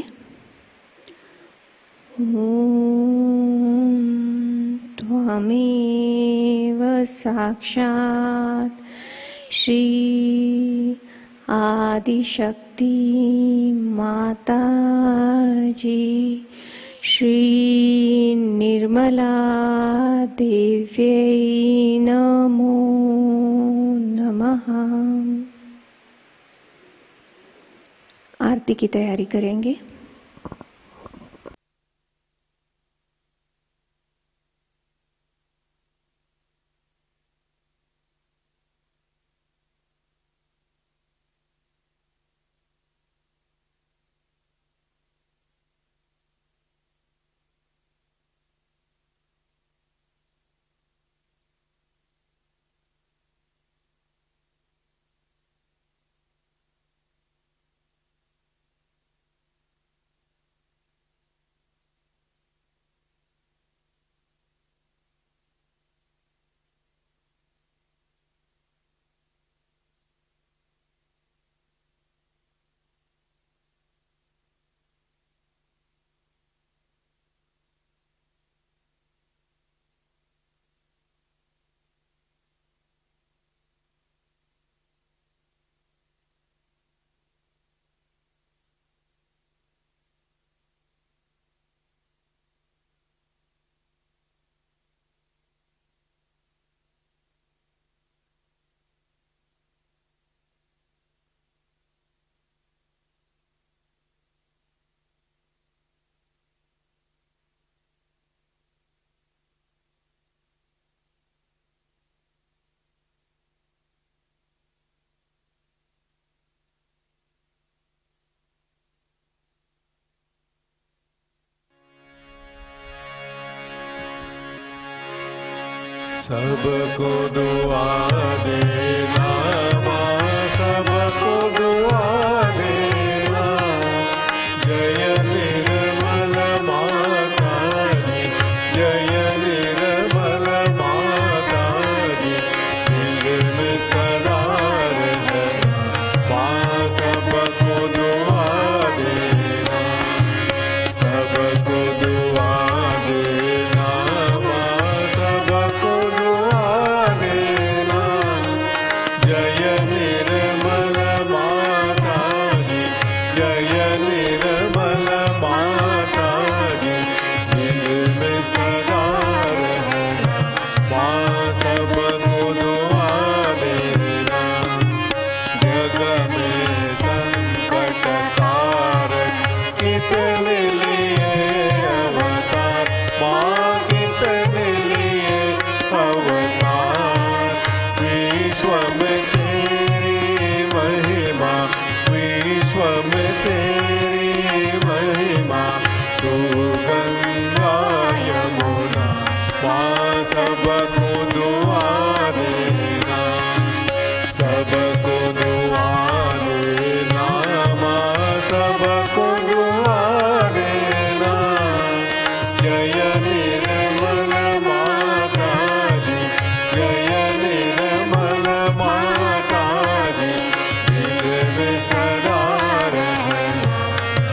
ओम त्वमेव साक्षात् श्री आदि शक्ति माताजी श्री निर्मला देव्यै नमो नमः। आरती की तैयारी करेंगे। सबको दुआ देना माँ, सबको दुआ देना। जय निर्मल माता जी, जय निर्मल माता जी, दिल में सदा रहना माँ, सबको दुआ देना, सबको दुआ देना माँ, सबको दुआ देना। जय निर्मल माता जी, जय निर्मल माता जी, दिल में सदा रहना माँ, सबको दुआ देना। जग में संकट कारक कितने लिए अवतार माँ, कितने लिए अवतार। विश्व में तेरी महिमा, विश्व में तेरी महिमा। तू गंगा यमुना माँ, सबको दुआ देना, सबको दुआ देना माँ, सबको दुआ देना। जय निर्मल माता जी, जय निर्मल माता जी, दिल में सदा रहना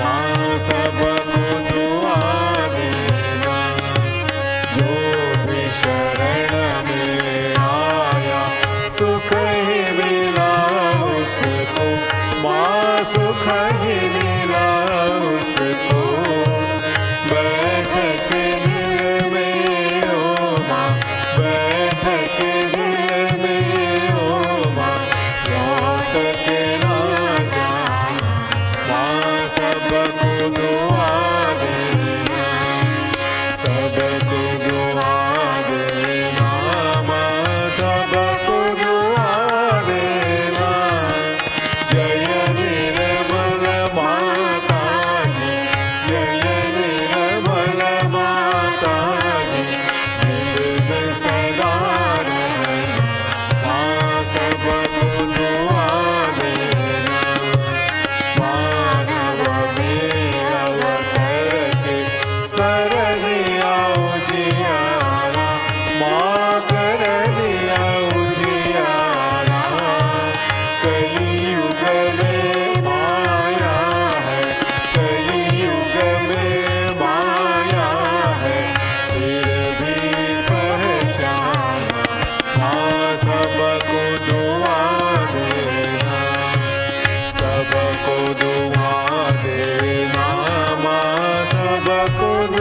माँ, सबको दुआ देना।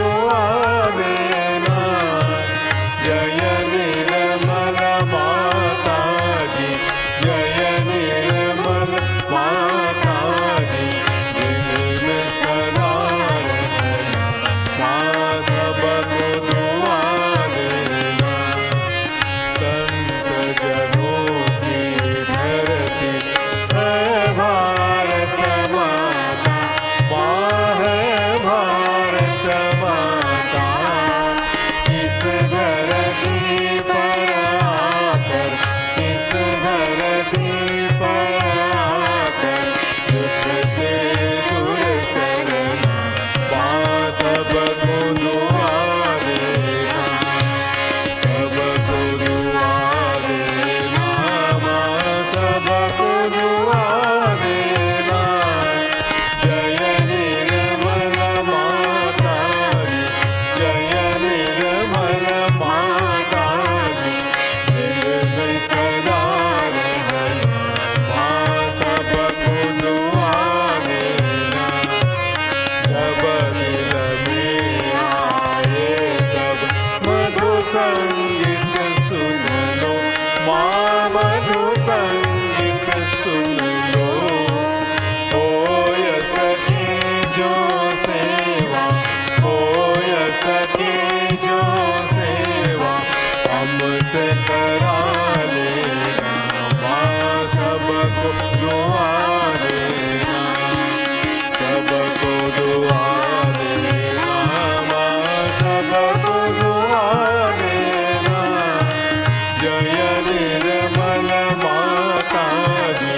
दुआ देना। जय निर्मल माता जी, जय निर्मल माता जी, दिल में सदा रहना माँ सबको दुआ देना। संत जनों की धरती है भारत माता, माँ है भारत माता। इस धरती पर आकर, इस धरती पर आकर दुख से दूर करना माँ सबको दुआ देना। सबको दुआ देना माँ सबको दुआ देना। जय निर्मल माता जी, जय निर्मल माता जी, दिल में सदा रहना माँ सबको दुआ देना। जब दिल में आए तब मधु संगीत सुन लो माँ, मधु संगीत सुन लो। हो यस की जो सेवा, हो यस की जो सेवा हमसे करा लेना माँ सबको दुआ देना। सबको दुआ देना माँ सबको दुआ देना। जय निर्मल माता जी,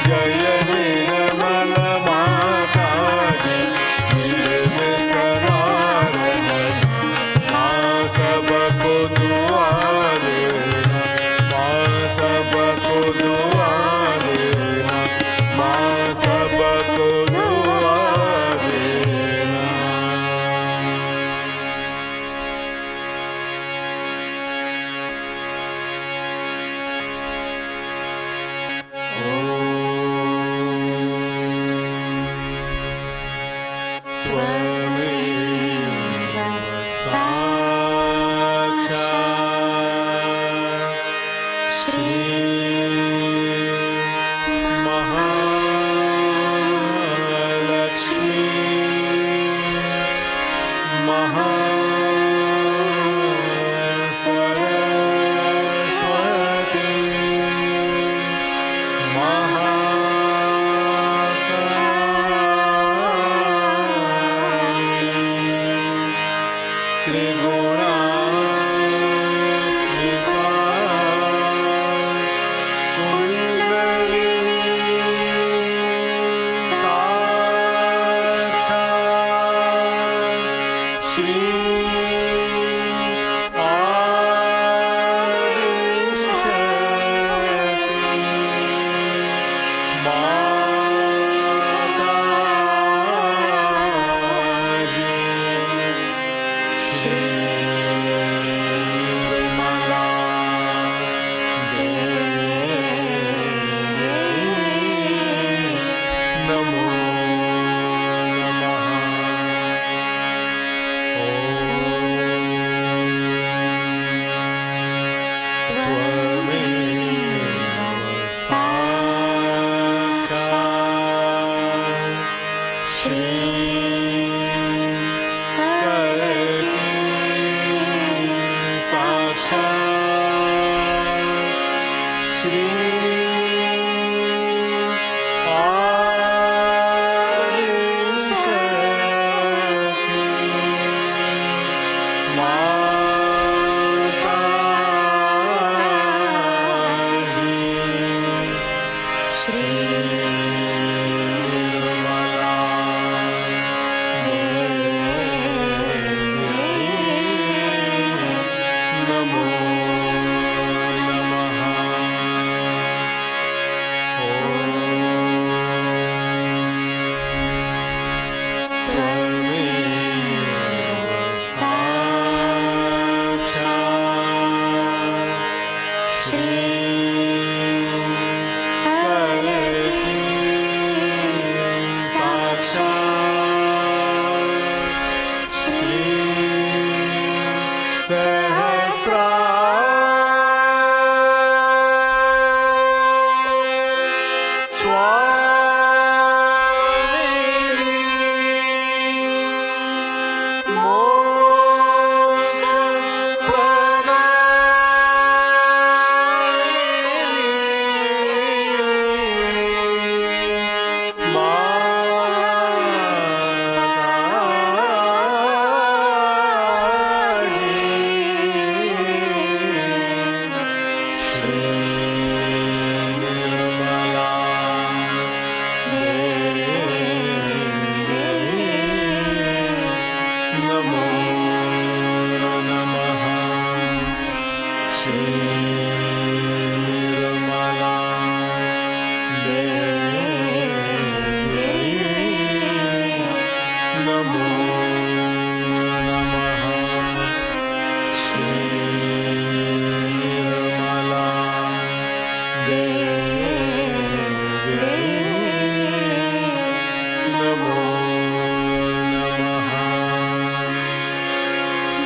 जय निर्मल माता जी, दिल में सदा रहना माँ सबको दुआ देना। माँ सबको दुआ देना, माँ सबको दुआ देना। त्वमेव साक्षात् श्री महालक्ष्मी महासरस्वती महाकाली त्रिगुणात्मिका कुंडलिनी साक्षात् श्री आदिशक्ति माताजी। श्री निर्मला देवी नमो नमः। त्वमेव साक्षात् श्री कलकी साक्षात् श्री आदिशक्ति माताजी। श्री निर्मला साक्षात् श्री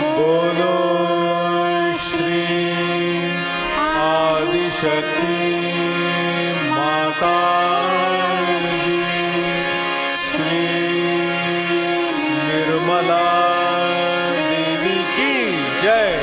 बोलो श्री आदि शक्ति माता जी, श्री निर्मला देवी की जय।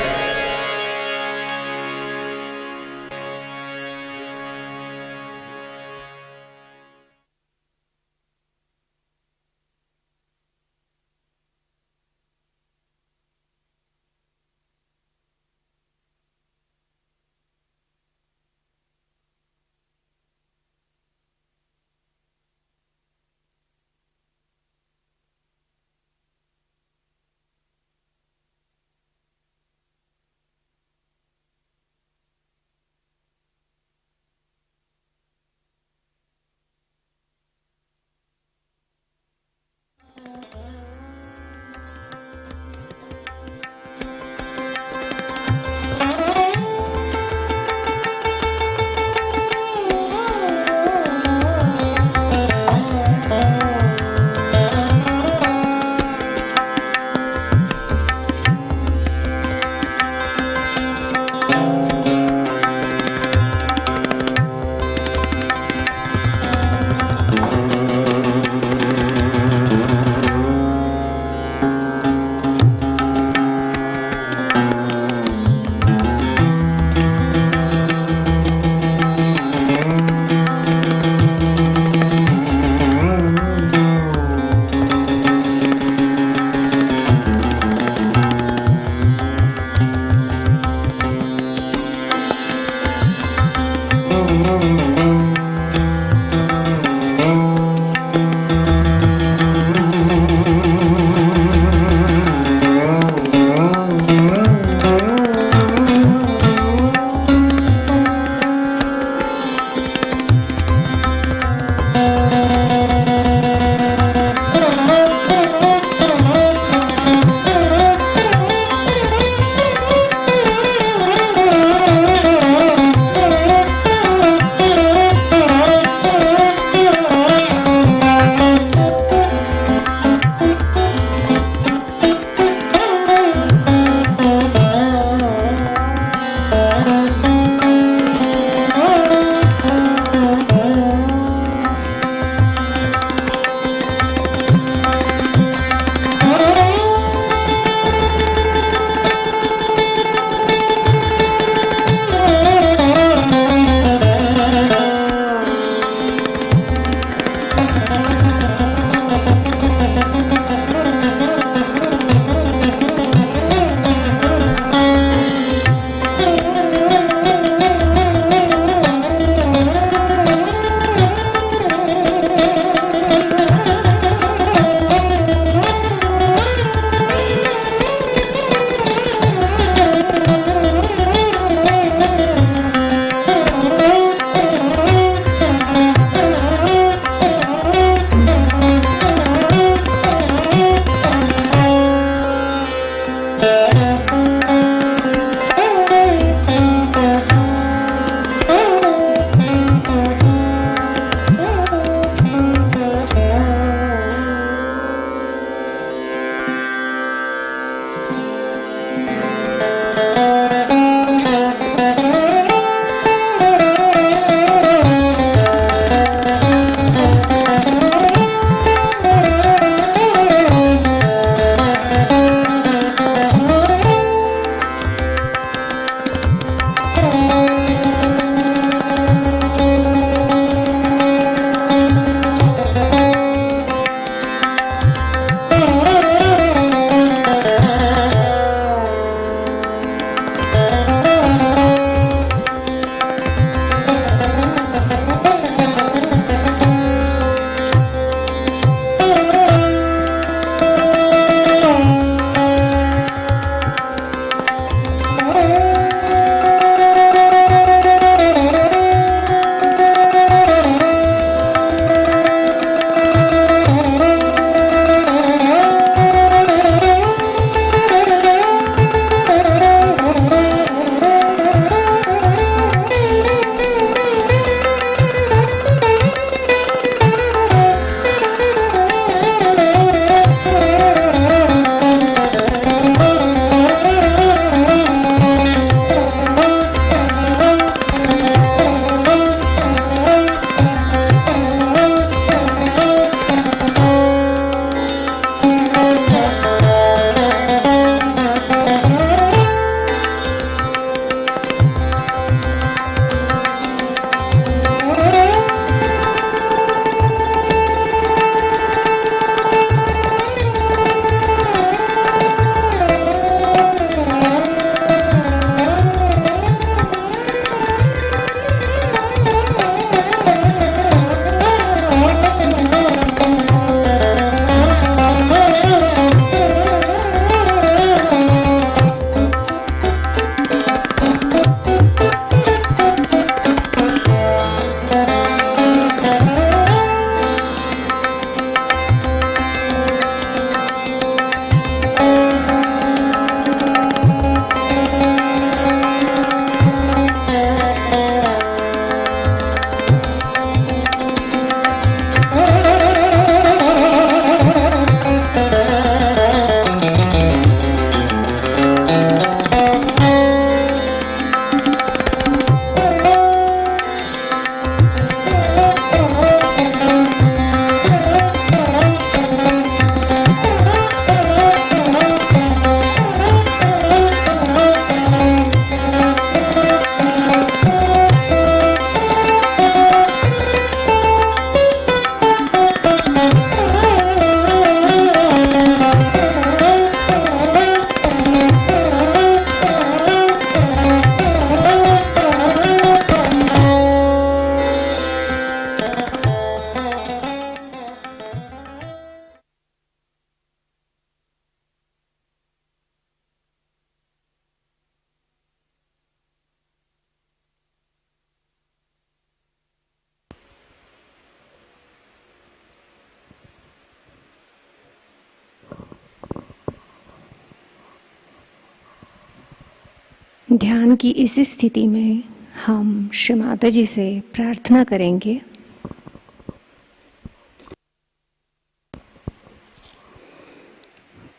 ध्यान की इस स्थिति में हम श्री माताजी से प्रार्थना करेंगे।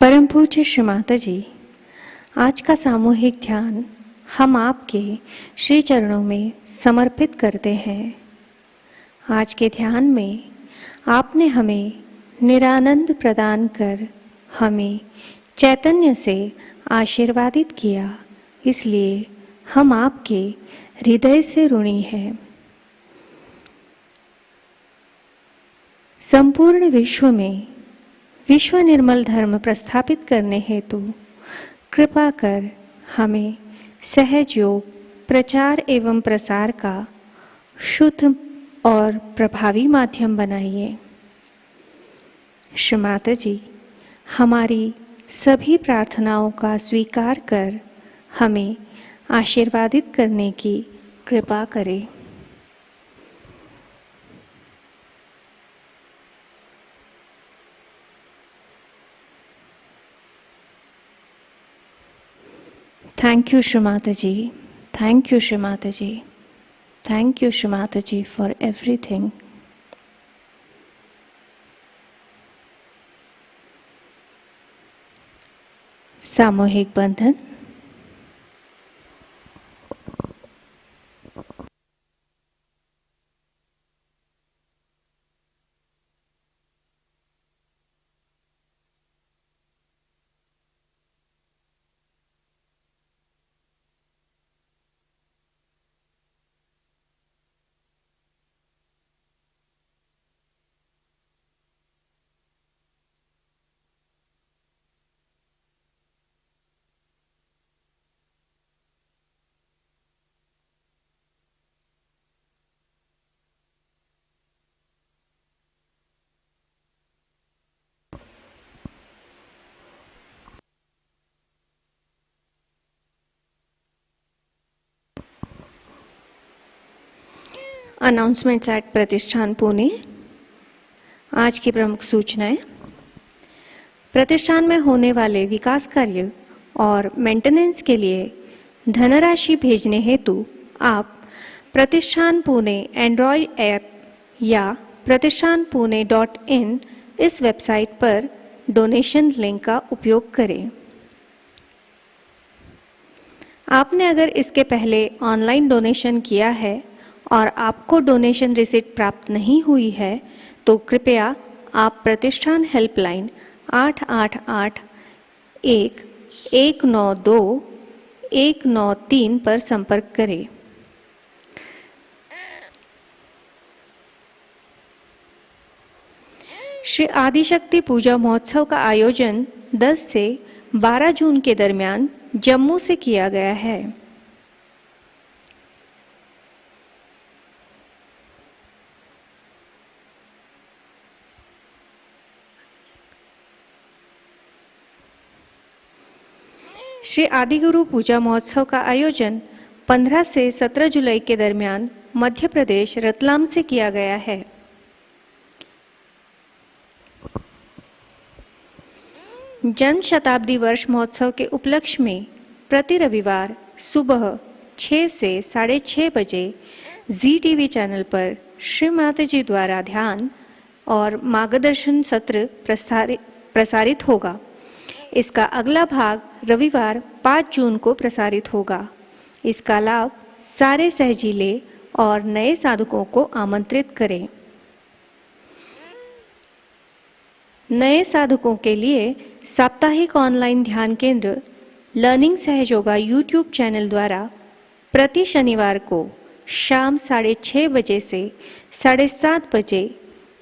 परम पूज्य श्री माताजी, आज का सामूहिक ध्यान हम आपके श्री चरणों में समर्पित करते हैं। आज के ध्यान में आपने हमें निरानंद प्रदान कर हमें चैतन्य से आशीर्वादित किया, इसलिए हम आपके हृदय से ऋणी हैं। संपूर्ण विश्व में विश्व निर्मल धर्म प्रस्थापित करने हेतु कृपा कर हमें सहज योग प्रचार एवं प्रसार का शुद्ध और प्रभावी माध्यम बनाइए। श्री माताजी, हमारी सभी प्रार्थनाओं का स्वीकार कर हमें आशीर्वादित करने की कृपा करें। Thank you, Shri Mataji. Thank you, Shri Mataji. Thank you, Shri Mataji, for everything. सामूहिक बंधन। अनाउंसमेंट्स एट प्रतिष्ठान पुणे। आज की प्रमुख सूचनाएं। प्रतिष्ठान में होने वाले विकास कार्य और मेंटेनेंस के लिए धनराशि भेजने हेतु आप प्रतिष्ठान पुणे एंड्रॉयड ऐप या pratishthanpune.in इस वेबसाइट पर डोनेशन लिंक का उपयोग करें। आपने अगर इसके पहले ऑनलाइन डोनेशन किया है और आपको डोनेशन रिसिप्ट प्राप्त नहीं हुई है तो कृपया आप प्रतिष्ठान हेल्पलाइन 888-192-193 पर संपर्क करें। श्री आदिशक्ति पूजा महोत्सव का आयोजन 10 से 12 जून के दरमियान जम्मू से किया गया है। श्री आदिगुरु पूजा महोत्सव का आयोजन 15 से 17 जुलाई के दरमियान मध्य प्रदेश रतलाम से किया गया है। जन्म शताब्दी वर्ष महोत्सव के उपलक्ष्य में प्रति रविवार सुबह 6 से 6:30 बजे ZTV चैनल पर श्री माताजी द्वारा ध्यान और मार्गदर्शन सत्र प्रसारित होगा। इसका अगला भाग रविवार 5 जून को प्रसारित होगा। इसका लाभ सारे सहजीले और नए साधकों को आमंत्रित करें। नए साधकों के लिए साप्ताहिक ऑनलाइन ध्यान केंद्र लर्निंग सहयोगा YouTube चैनल द्वारा प्रति शनिवार को शाम 6:30 बजे से 7:30 बजे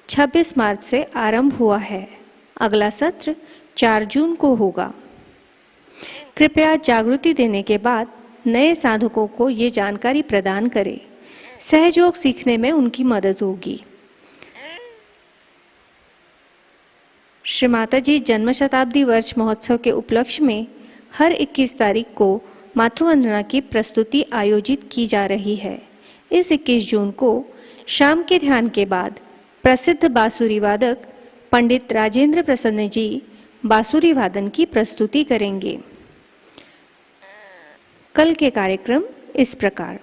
26 मार्च से आरंभ हुआ है। अगला सत्र 4 जून को होगा। कृपया जागृति देने के बाद नए साधकों को ये जानकारी प्रदान करें। सहयोग सीखने में उनकी मदद होगी। श्री माताजी जन्म शताब्दी वर्ष महोत्सव के उपलक्ष्य में हर 21 तारीख को मातृवंदना की प्रस्तुति आयोजित की जा रही है। इस 21 जून को शाम के ध्यान के बाद प्रसिद्ध बांसुरी वादक पंडित राजेंद्र प्रसन्न जी बांसुरी वादन की प्रस्तुति करेंगे। कल के कार्यक्रम इस प्रकार: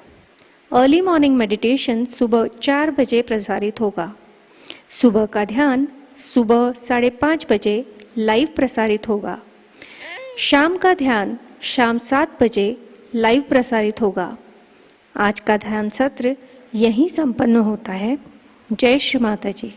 अर्ली मॉर्निंग मेडिटेशन सुबह 4 बजे प्रसारित होगा। सुबह का ध्यान सुबह 5:30 बजे लाइव प्रसारित होगा। शाम का ध्यान शाम 7 बजे लाइव प्रसारित होगा। आज का ध्यान सत्र यहीं संपन्न होता है। जय श्री माता जी।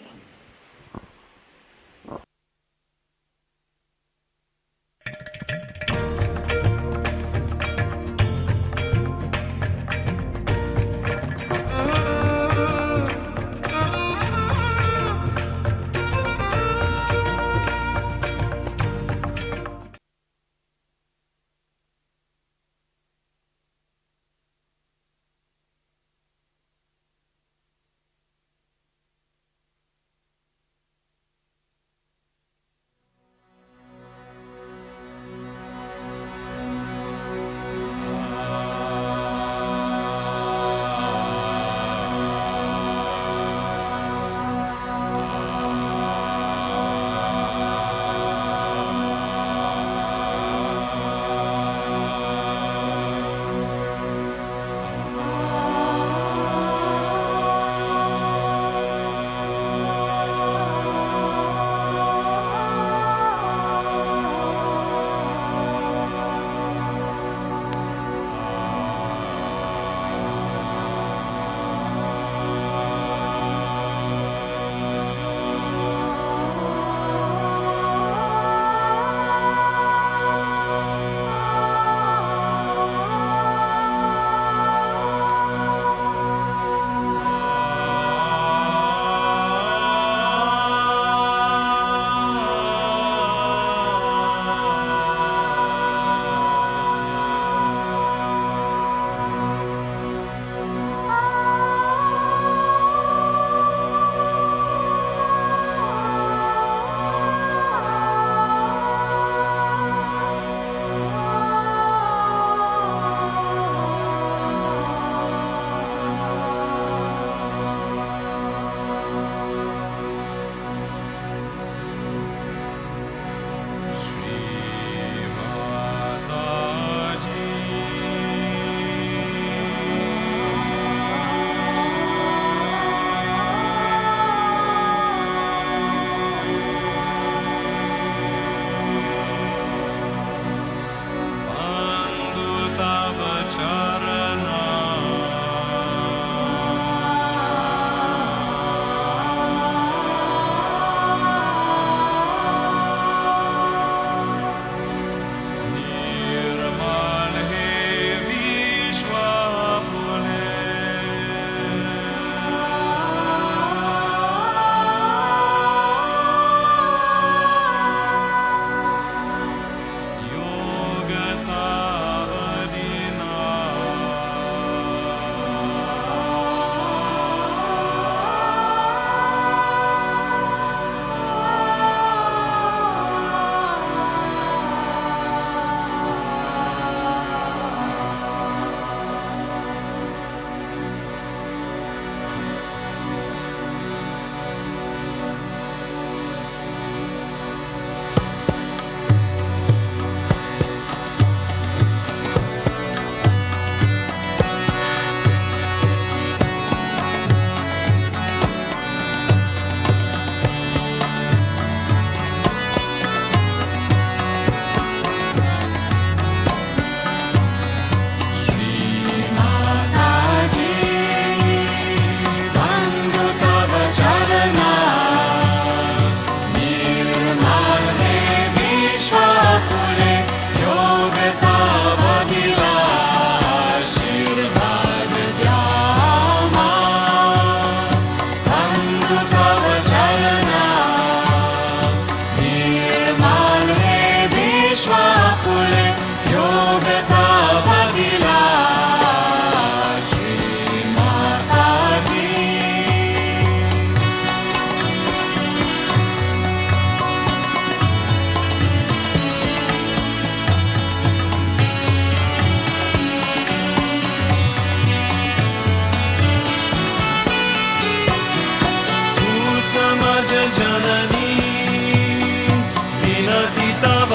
विनती तव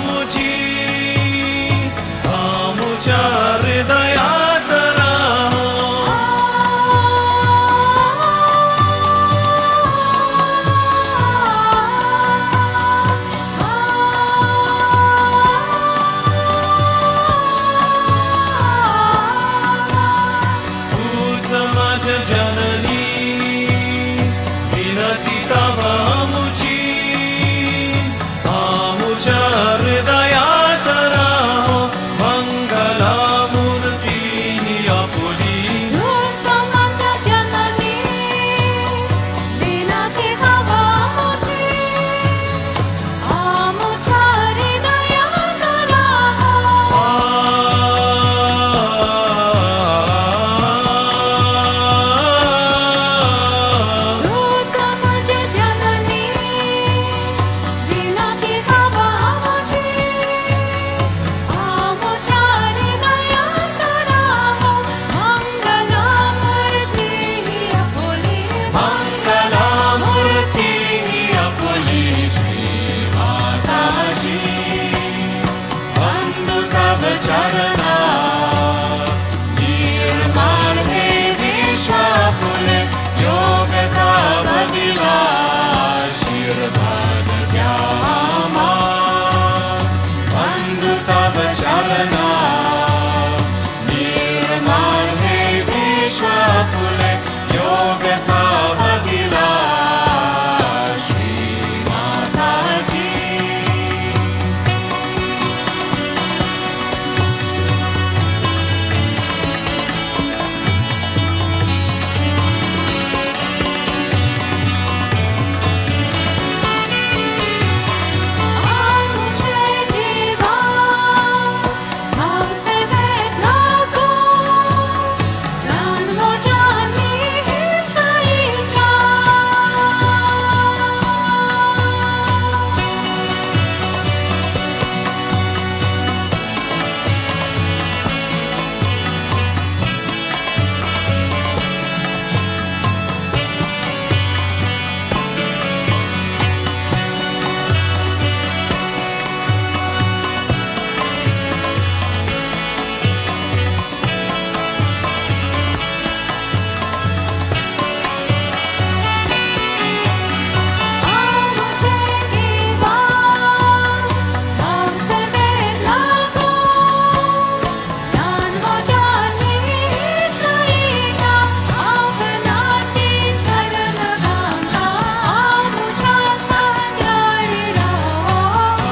मुझी आमुचार हृदयातरा तूच माझ जननी विनती तव आमुची आमुच्या हृदयात राहो मंगला मूर्ती आपुली तूच माझ्या जननी विनती तव आमुची आमुच्या हृदयात राहो तूच माझ्या जननी विनती तव आमुची आमुच्या हृदयात राहो मंगला मूर्ती आपुली मंगला मूर्ती आपुली श्री माताजी वंदु तव चरणा निर्मल हे विश्वापुले योग तव दिला आशीर्वाद द्या आम्हा वंदु तव चरणा निर्मल हे विश्वापुले योग तव दिला श्री माताजी आमुचे जीवन भाव सेवेत लागो जन्मोजन्मी हीच इच्छा आमुचे जीवन भाव सेवेत लागो जन्मोजन्मी हीच इच्छा आपणाची चरण गंगा आमुच्या सहस्रारी राहो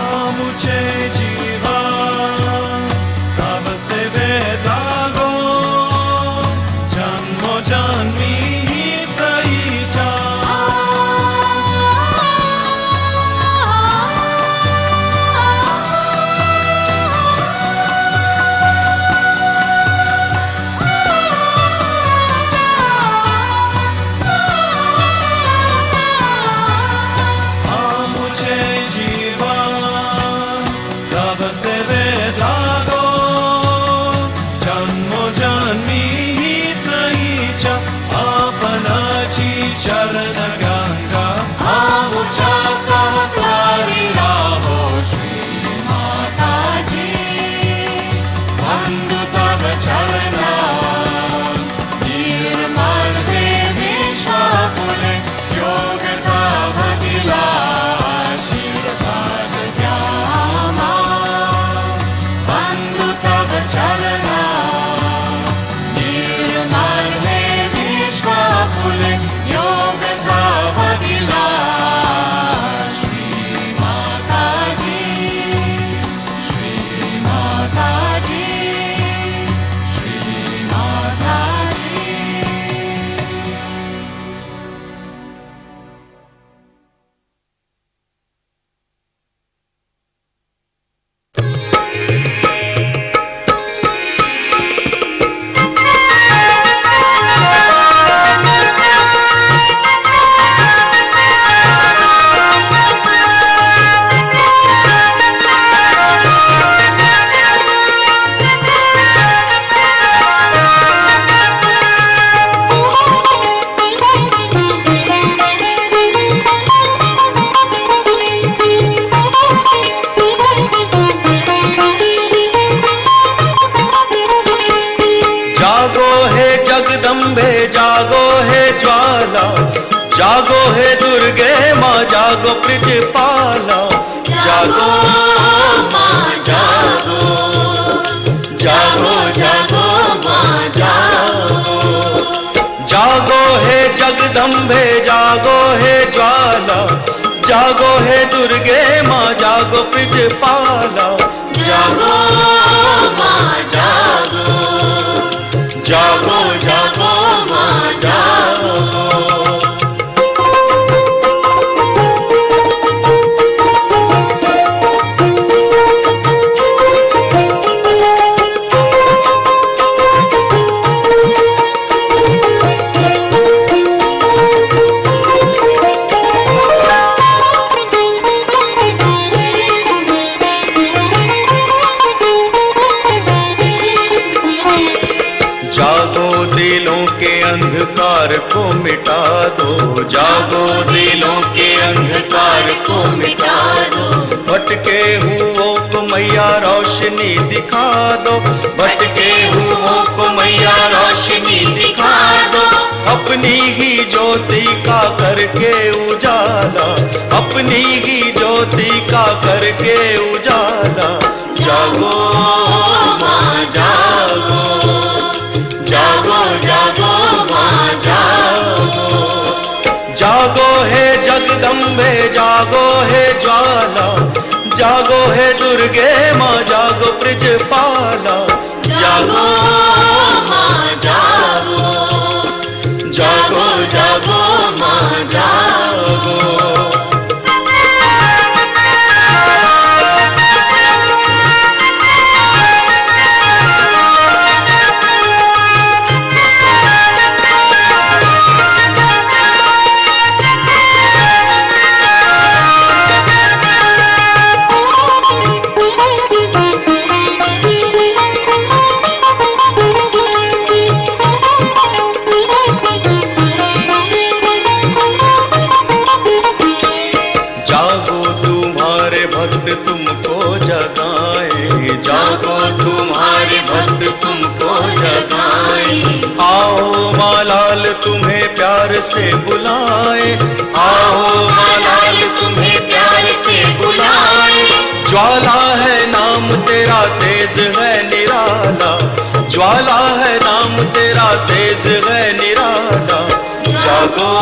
आमुचे जीवन तव सेवेत लागो जन्मोजन्मी हीच इच्छा आमुचे जीवन तव सेवेत लागो जन्मोजन्मी हीच इच्छा आपणाची चरण गंगा आमुच्या सहस्रारी राहो श्री माताजी वंदु तव चरणा निर्मल हे विश्वापुले योग तव दिला आशीर्वाद द्या आम्हा वंदु तव चरणा निर्मल हे विश्वापुले योग तव दिला श्री माताजी श्री माताजी श्री माताजी जागो हे दुर्गे माँ जागो प्रतिपाला, जागो माँ जागो, जागो जागो माँ जागो, जागो हे जगदम्बे जागो हे ज्वाला, जागो हे दुर्गे माँ जागो प्रतिपाला, जागो माँ जागो, जागो जागो माँ जागो। अंधकार को मिटा दो, जागो दिलों के अंधकार को मिटा दो, भटके हुओं को मैया रोशनी दिखा दो, भटके हुओं को मैया रोशनी दिखा दो, अपनी ही ज्योति का करके उजाला, अपनी ही ज्योति का करके उजाला, जागो माँ जागो, जागो जागो माँ जागो, जागो हे जगदम्बे जागो हे ज्वाला, जागो हे दुर्गे माँ जागो ब्रजपाला, जागो माँ जागो, जागो जागो माँ जागो। जागो तुम्हारे भक्त तुमको जगाए, आओ माँ लाल तुम्हें प्यार से बुलाए, आओ माँ लाल तुम्हें प्यार से बुलाए, ज्वाला है नाम तेरा तेज है निराला, ज्वाला है नाम तेरा तेज है निराला, जागो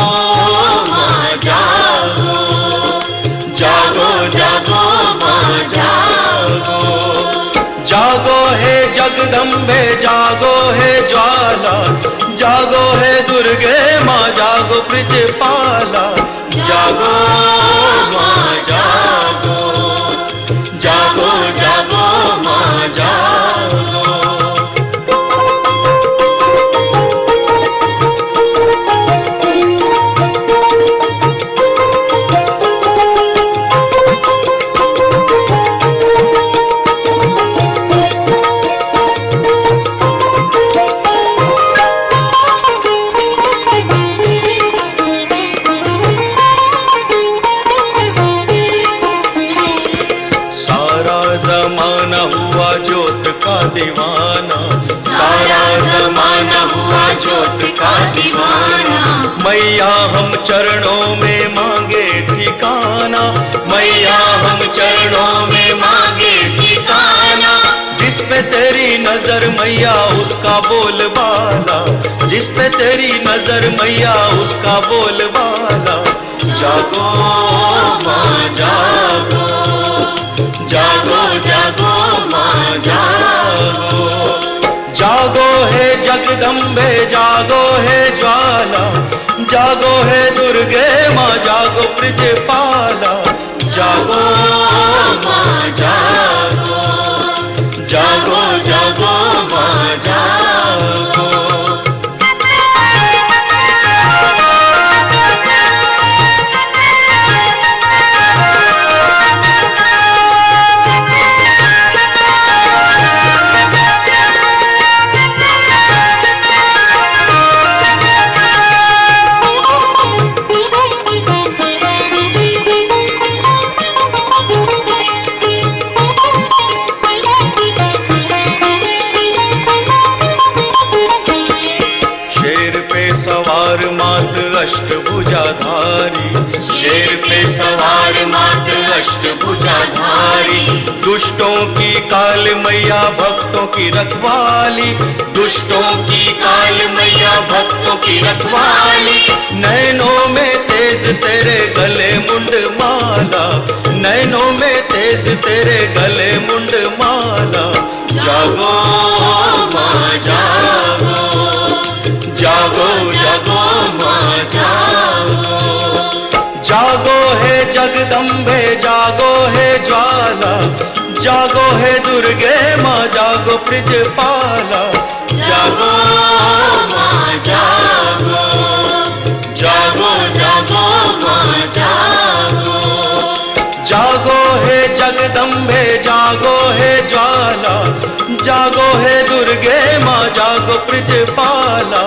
माँ जागो, जागो जागो माँ जागो, जागो हे जगदम्बे जागो हे ज्वाला, जागो हे दुर्गे माँ जागो ब्रजपाला, जागो माँ जागो, जागो जागो माँ जागो। दीवाना, सारा जमाना हुआ ज्योत का दीवाना, मैया हम चरणों में मांगे ठिकाना, मैया हम चरणों में मांगे ठिकाना, जिस पे तेरी नजर मैया उसका बोलबाला, जिस पे तेरी नजर मैया उसका बोलबाला, जागो माँ जागो, जागो जागो माँ जागो, जागो हे जगदम्बे जागो हे ज्वाला, जागो हे दुर्गे माँ जागो ब्रजपाला, जागो माँ जागो, जागो जागो माँ जागो। दुष्टों की काल मैया भक्तों की रखवाली, दुष्टों की काल मैया भक्तों की रखवाली। नैनों में तेज तेरे गले मुंड माला, नैनों में तेज तेरे गले मुंड माला। जागो माँ जागो, जागो जागो माँ जागो, जागो है जगदम्बे जागो है ज्वाला, जागो है दुर्गे माँ जागो ब्रजपाला। जागो माँ जागो, जागो जागो माँ जागो, जागो है जगदम्बे जागो है ज्वाला, जागो है दुर्गे माँ जागो ब्रजपाला।